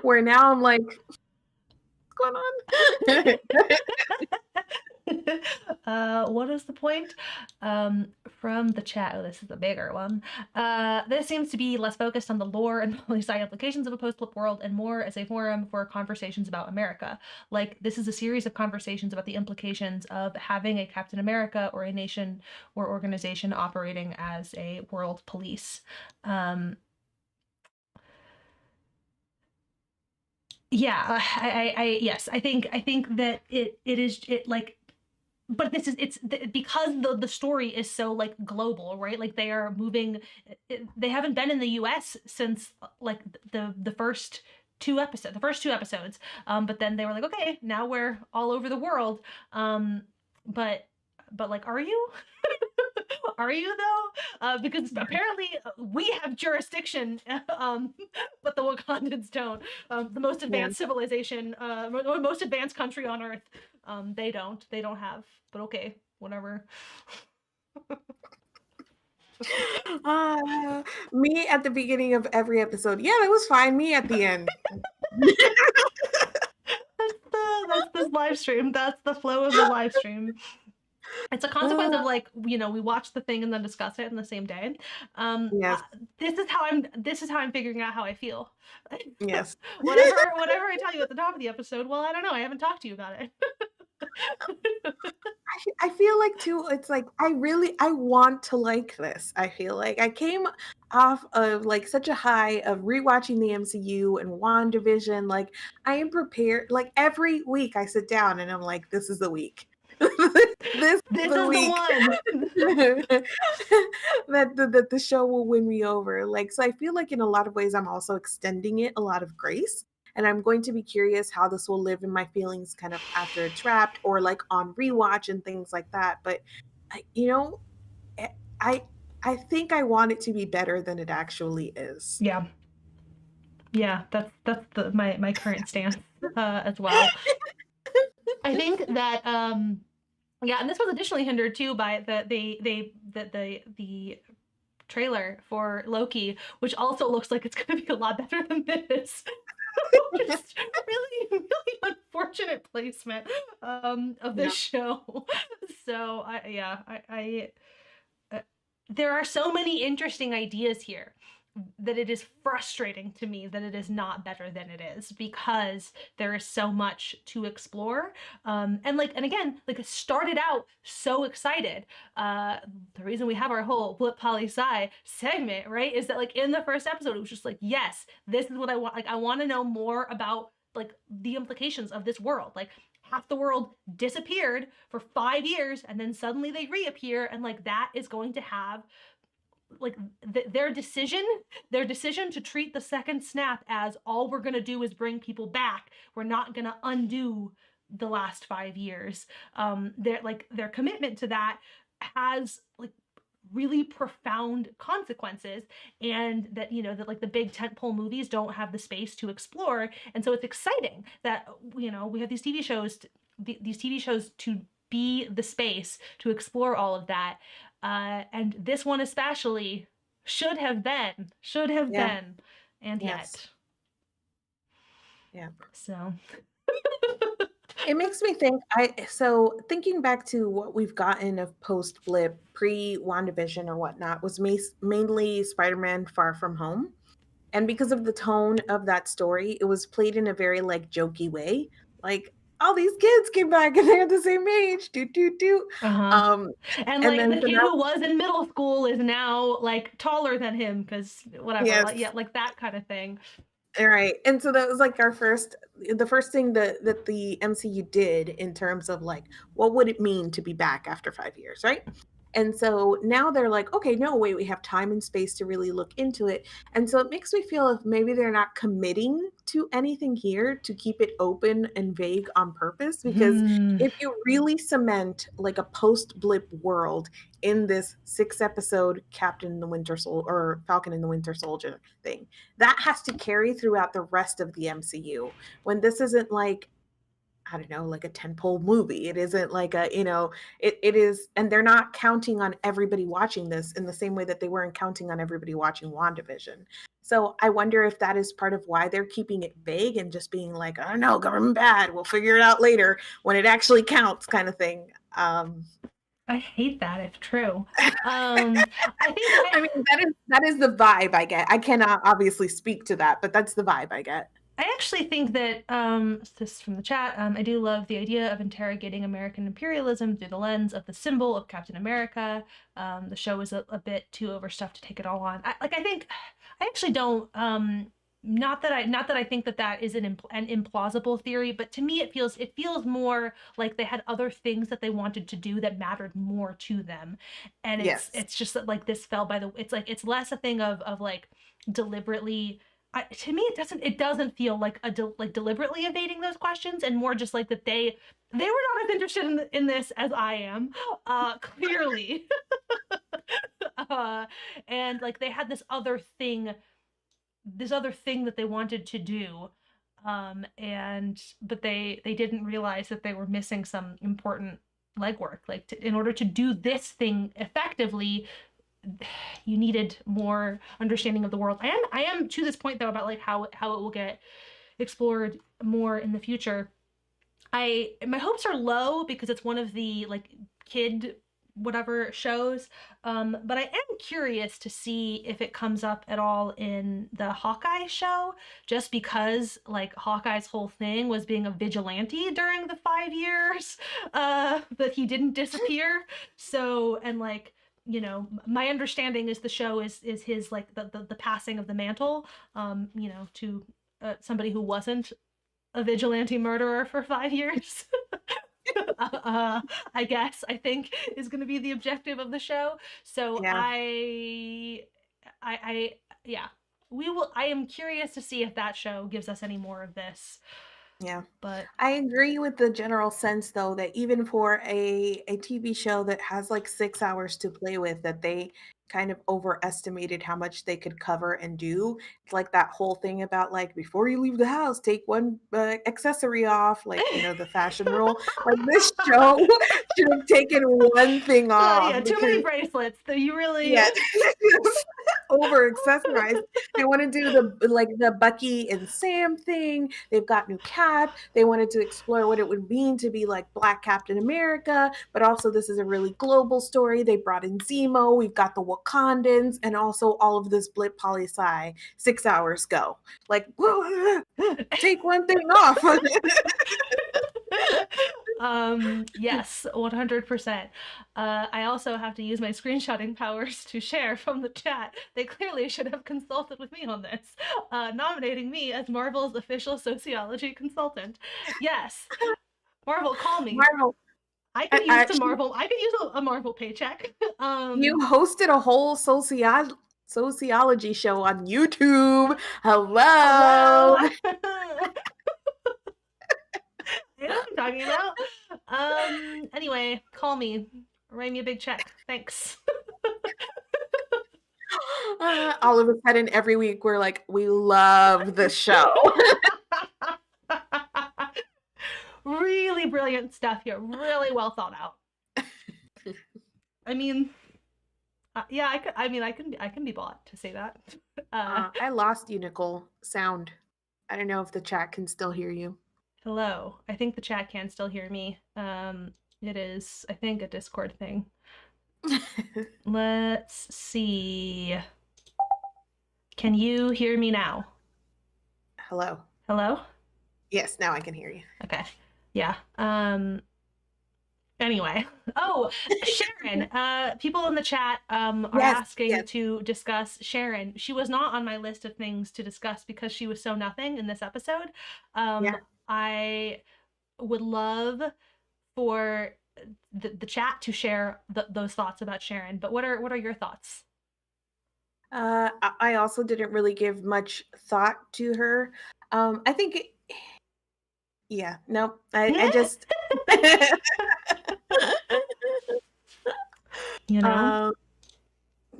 where now I'm like, what's going on? What is the point? From the chat, oh, this is a bigger one. This seems to be less focused on the lore and poli-sci applications of a post-blip world and more as a forum for conversations about America. Like, this is a series of conversations about the implications of having a Captain America or a nation or organization operating as a world police. Yeah, yes, I think that it is it like, but this is it's because the story is so like global, right? Like they are moving, they haven't been in the US since like the first two episodes, but then they were like, okay, now we're all over the world, but like, are you? Are you though? Because apparently we have jurisdiction, but the Wakandans don't. The most Yeah. advanced civilization, most advanced country on Earth, they don't. They don't have. But okay, whatever. Me at the beginning of every episode. Yeah, that was fine. Me at the end. That's this live stream. That's the flow of the live stream. It's a consequence of like, we watch the thing and then discuss it in the same day. Yes. This is how I'm figuring out how I feel. Yes. whatever I tell you at the top of the episode, well, I don't know, I haven't talked to you about it. I feel like too, it's like I want to like this. I feel like I came off of like such a high of rewatching the MCU and WandaVision. Like I am prepared. Like every week I sit down and I'm like, this is the week. This This is the is the week one. that the show will win me over. Like so I feel like in a lot of ways I'm also extending it a lot of grace. And I'm going to be curious how this will live in my feelings kind of after it's wrapped or like on rewatch and things like that. But you know, eh, I I think I want it to be better than it actually is. Yeah. Yeah, that's my current stance as well. I think that yeah, and this was additionally hindered too by the trailer for Loki, which also looks like it's going to be a lot better than this. Just really, really unfortunate placement of this show. So I there are so many interesting ideas here that it is frustrating to me that it is not better than it is, because there is so much to explore, and again, like, it started out so excited. The reason we have our whole blip poli sci segment, right, is that like in the first episode it was just like, yes, this is what I want. Like, I want to know more about like the implications of this world. Like, half the world disappeared for 5 years and then suddenly they reappear, and like that is going to have like their decision to treat the second snap as all we're going to do is bring people back, we're not going to undo the last 5 years. Their commitment to that has like really profound consequences, and that that like the big tentpole movies don't have the space to explore. And so it's exciting that we have these TV shows to be the space to explore all of that. And this one especially should have been, Yeah. and Yes. yet. Yeah. So It makes me think so thinking back to what we've gotten of post blip, pre WandaVision or whatnot was mainly Spider-Man Far From Home. And because of the tone of that story, it was played in a very like jokey way. Like, all these kids came back and they're the same age. Do do do. Uh-huh. Um, And and like then the so kid now, who was in middle school is now like taller than him because whatever, yes. like yeah, like that kind of thing. All right. And so that was like the first thing that the MCU did in terms of like, what would it mean to be back after 5 years, right? And so now they're like, okay, no, wait, we have time and space to really look into it. And so it makes me feel if maybe they're not committing to anything here to keep it open and vague on purpose. Because Hmm. if you really cement like a post blip world in this 6 episode Captain and the Winter Soldier or Falcon and the Winter Soldier thing, that has to carry throughout the rest of the MCU. When this isn't like, I don't know, like a tentpole movie. It isn't like a, it is, and they're not counting on everybody watching this in the same way that they weren't counting on everybody watching WandaVision. So I wonder if that is part of why they're keeping it vague and just being like, I don't know, government bad. We'll figure it out later when it actually counts, kind of thing. I hate that if true. Um, I think I mean, that is the vibe I get. I cannot obviously speak to that, but that's the vibe I get. I actually think that this is from the chat. I do love the idea of interrogating American imperialism through the lens of the symbol of Captain America. The show is a bit too overstuffed to take it all on. I think I actually don't. Not that I think that is an implausible theory, but to me it feels more like they had other things that they wanted to do that mattered more to them, and Yes. it's just that like this fell by the. It's like it's less a thing of like deliberately. To me it doesn't feel like like deliberately evading those questions, and more just like that they were not as interested in this as I am, clearly. uh and like they had this other thing that they wanted to do, and but they didn't realize that they were missing some important legwork, like in order to do this thing effectively you needed more understanding of the world. I am to this point though about like how it will get explored more in the future. My hopes are low because it's one of the like kid whatever shows, but I am curious to see if it comes up at all in the Hawkeye show, just because like Hawkeye's whole thing was being a vigilante during the 5 years that he didn't disappear. So, and like, my understanding is the show is his like the passing of the mantle, to somebody who wasn't a vigilante murderer for 5 years. I guess I think is going to be the objective of the show. So Yeah. yeah, we will. I am curious to see if that show gives us any more of this. Yeah. But I agree with the general sense though that even for a TV show that has like 6 hours to play with, that they kind of overestimated how much they could cover and do. It's like that whole thing about like before you leave the house, take one accessory off, like the fashion rule. Like this show should have taken one thing off yeah, too because many bracelets. That you really. yeah, over accessorized. They want to do the Bucky and Sam thing. They've got new Cap. They wanted to explore what it would mean to be like Black Captain America, but also this is a really global story. They brought in Zemo. We've got the Wakandans, and also all of this blip poli sci. 6 hours go. Like, take one thing off. Yes, 100%. I also have to use my screenshotting powers to share from the chat. They clearly should have consulted with me on this, nominating me as Marvel's official sociology consultant. Yes, Marvel, call me. Marvel. I could use some Actually, Marvel. I could use a Marvel paycheck. you hosted a whole sociology show on YouTube. Hello. Hello. You know what I'm talking about. Anyway, call me. Write me a big check. Thanks. All of a sudden, every week, we're like, we love the show. Really brilliant stuff here. Really well thought out. I mean, yeah, I could. I mean, I can be bought to say that. I lost you, Nicole. Sound. I don't know if the chat can still hear you. Hello. I think the chat can still hear me. It is, I think, a Discord thing. Let's see. Can you hear me now? Hello. Hello? Yes, now I can hear you. Okay. Yeah. Anyway. Oh, Sharon. People in the chat are Yes, asking yes, to discuss Sharon. She was not on my list of things to discuss because she was so nothing in this episode. yeah. I would love for the chat to share those thoughts about Sharon. But what are your thoughts? I also didn't really give much thought to her. I think, yeah, no, I just, You know? um,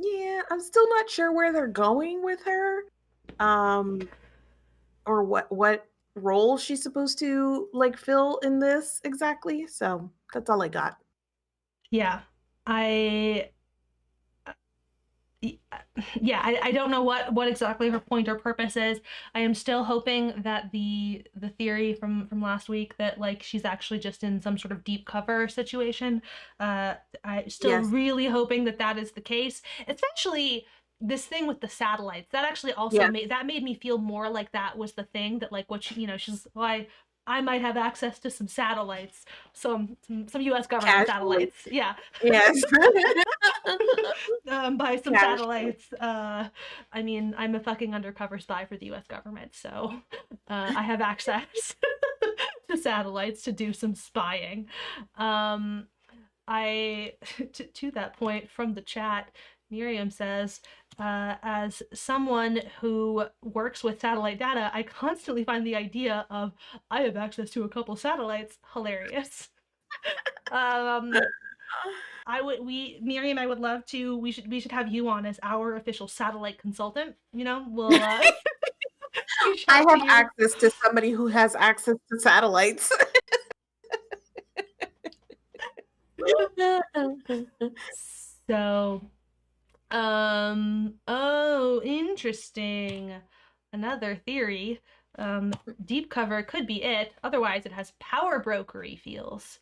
yeah, I'm still not sure where they're going with her, um, or what role she's supposed to like fill in this exactly. So that's all I got. Yeah. I yeah, I don't know what exactly her point or purpose is. I am still hoping that the theory from last week that like she's actually just in some sort of deep cover situation. I still Yes, really hoping that that is the case, especially this thing with the satellites. That actually also yes, made me feel more like that was the thing that like what she, she's why I might have access to some satellites, some U.S. government casually. satellites. Yeah, Yes, by some casually. satellites. I mean, I'm a fucking undercover spy for the U.S. government, so I have access to satellites to do some spying. Um, I to that point from the chat, Miriam says, as someone who works with satellite data, I constantly find the idea of I have access to a couple satellites hilarious. Um, I would we Miriam, I would love to we should have you on as our official satellite consultant. We'll reach I out to have you. access to somebody who has access to satellites. So, oh, interesting. Another theory. Deep cover could be it. Otherwise, it has power brokery feels.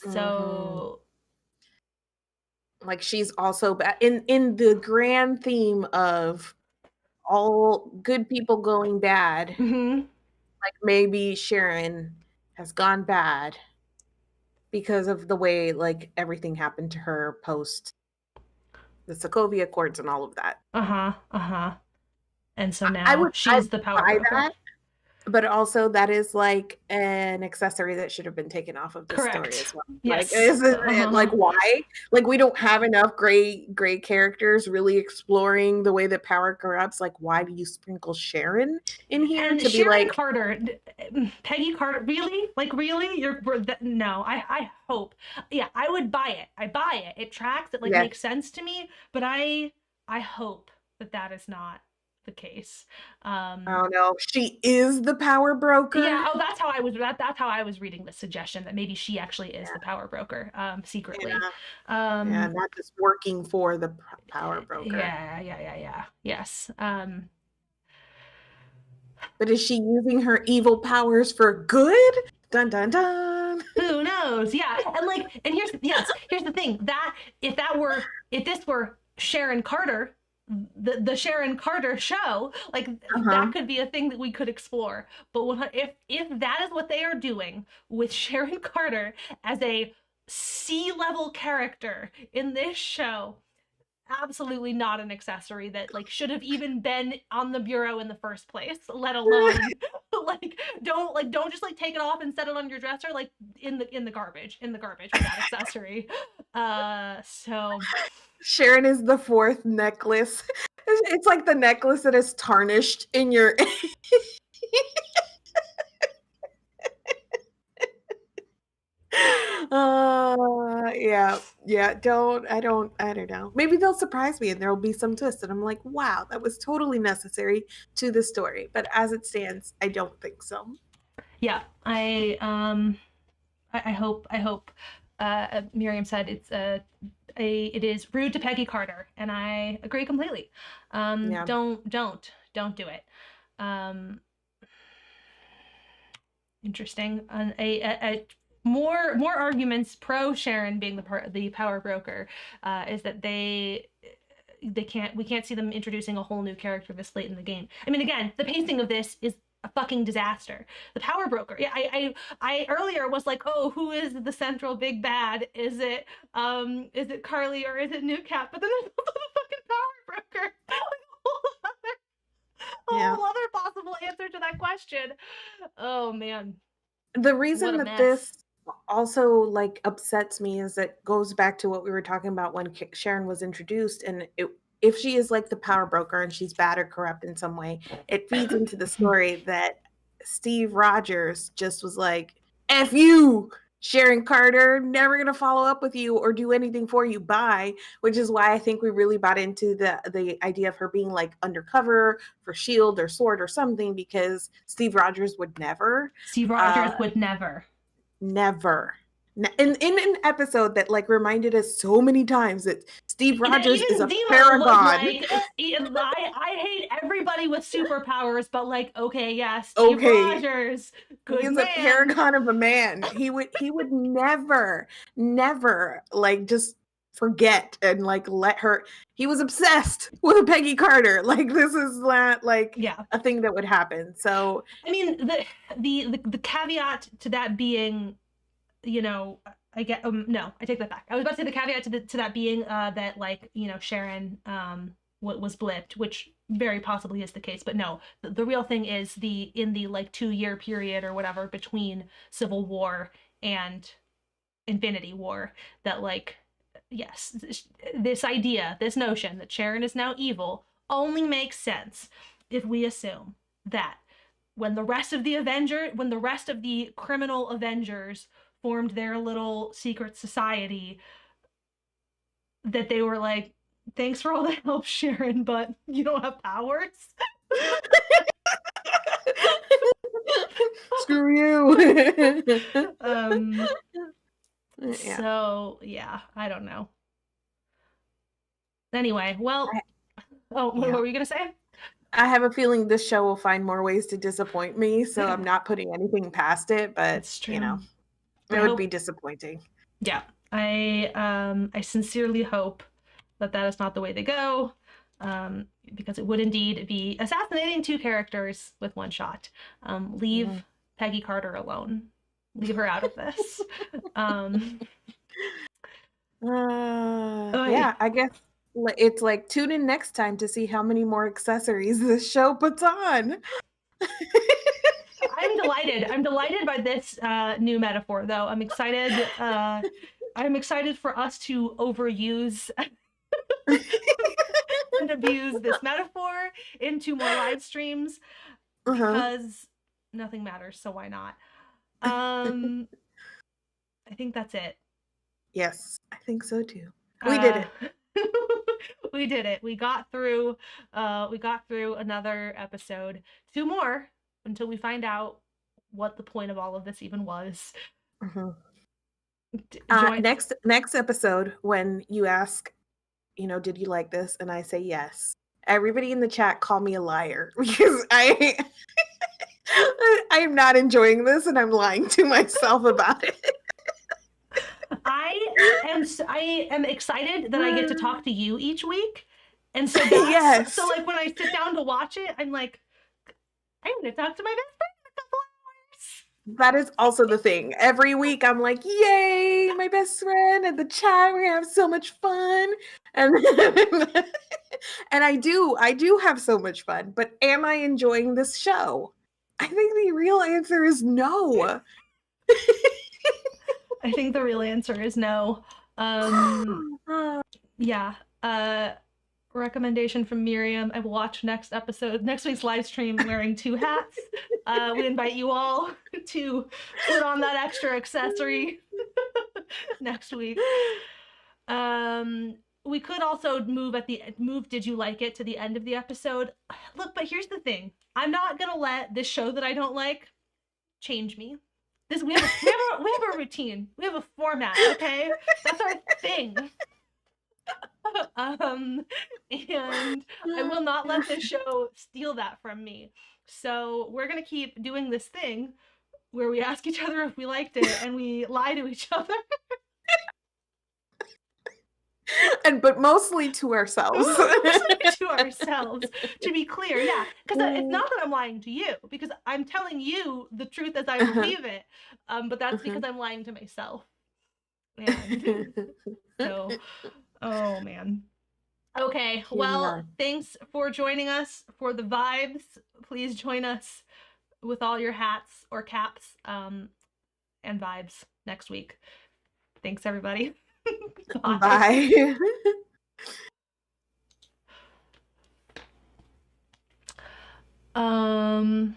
Mhm. So, Like she's also in the grand theme of all good people going bad. mhm, Like maybe Sharon has gone bad because of the way like everything happened to her post the Sokovia Accords and all of that. uh-huh, uh-huh. And so I now I she's the power buy broker. that. But also that is like an accessory that should have been taken off of this story as Correct. well. Like, Yes. isn't it Uh-huh. like why? Like we don't have enough gray characters really exploring the way that power corrupts. Like, why do you sprinkle Sharon in here And to be Sharon like, Carter, Peggy Carter, really? Like, really? No. I hope. Yeah, I would buy it. I buy it. It tracks. It like yes, makes sense to me. But I hope that that is not the case. Um, oh no, she is the power yeah. broker. Oh, that's how I was reading the suggestion that maybe she actually is the power broker, secretly. Yeah, yeah, Um, not just working for the power broker. yeah, yeah, yeah, yeah. Yes. But is she using her evil powers for good? Dun dun dun. Who knows? Yeah. And like, and here's the thing that if this were Sharon Carter, the Sharon Carter show, like that Uh-huh. could be a thing that we could explore. But if that is what they are doing with Sharon Carter as a C-level character in this show, absolutely not an accessory that like should have even been on the bureau in the first place, let alone don't just like take it off and set it on your dresser like in the garbage with that accessory. So Sharon is the fourth necklace. It's like the necklace that is tarnished in your. Yeah, yeah. I don't know. Maybe they'll surprise me and there'll be some twist, and I'm like, wow, that was totally necessary to the story. But as it stands, I don't think so. yeah, I hope Miriam said it is rude to Peggy Carter, and I agree completely. Yeah, Don't do it. Um, Interesting. More arguments pro Sharon being the power broker is that we can't see them introducing a whole new character this late in the game. I mean, again, the pacing of this is a fucking disaster. The power broker. Yeah, I earlier was like, oh, who is the central big bad? Is it Carly or is it New Cap? But then there's also the fucking power broker. A Yeah. whole other possible answer to that question. Oh man. The What reason a that mess. this also like upsets me is it goes back to what we were talking about when Sharon was introduced, and if she is like the power broker and she's bad or corrupt in some way, it feeds into the story that Steve Rogers just was like, F you, Sharon Carter, never gonna follow up with you or do anything for you, bye. Which is why I think we really bought into the idea of her being like undercover for SHIELD or SWORD or something, because Steve Rogers would never. Steve Rogers would never. Never. In an episode that like reminded us so many times that Steve Rogers is a Zemo paragon. was like, I hate everybody with superpowers, but like, okay, yeah, Steve Rogers, good He's man. a paragon of a man. He would never like just forget and like let her. He was obsessed with Peggy Carter. Like this is not like a thing that would happen. So I mean, the caveat to that being, you know, I get no, I take that back. I was about to say the caveat to that being that like, you know, Sharon was blipped, which very possibly is the case, but no, the real thing is in the like 2-year period or whatever between Civil War and Infinity War, that like, yes, this idea, this notion that Sharon is now evil only makes sense if we assume that when the rest of the criminal Avengers formed their little secret society, that they were like, thanks for all the help, Sharon, but you don't have powers. Screw you. So yeah, I don't know. Anyway, well, what were you gonna say? I have a feeling this show will find more ways to disappoint me, so I'm not putting anything past it, but you know, it would be disappointing. Yeah, I sincerely hope that is not the way they go, because it would indeed be assassinating 2 characters with 1 shot. Leave Peggy Carter alone. Leave her out of this. Yeah, I guess it's like tune in next time to see how many more accessories this show puts on. I'm delighted by this new metaphor, though. I'm excited for us to overuse and abuse this metaphor into more live streams, because nothing matters, so why not? I think that's it. Yes, I think so too. We did it. We did it. We got through another episode. 2 more until we find out what the point of all of this even was. Next episode, when you ask, you know, did you like this? And I say yes. Everybody in the chat call me a liar, because I'm not enjoying this and I'm lying to myself about it. I am excited that I get to talk to you each week. And so that's, so like when I sit down to watch it, I'm like, I'm gonna talk to my best friend in a couple hours. That is also the thing. Every week I'm like, yay, my best friend and the chat, we're gonna have so much fun. And and I do have so much fun, but am I enjoying this show? I think the real answer is no. I think the real answer is no. Yeah. Recommendation from Miriam: I will watch next week's live stream wearing 2 hats. We invite you all to put on that extra accessory next week. We could also move Did You Like It to the end of the episode. Look, but here's the thing. I'm not gonna let this show that I don't like change me. We have a routine. We have a format, okay? That's our thing. And I will not let this show steal that from me. So we're gonna keep doing this thing where we ask each other if we liked it and we lie to each other. but mostly to ourselves. Mostly to ourselves, to be clear, yeah. Because it's not that I'm lying to you, because I'm telling you the truth as I Uh-huh. believe it. But that's because I'm lying to myself. And so, oh man. Okay, Here we well, are. thanks for joining us for the vibes. Please join us with all your hats or caps and vibes next week. Thanks, everybody. Bye. Bye. Um.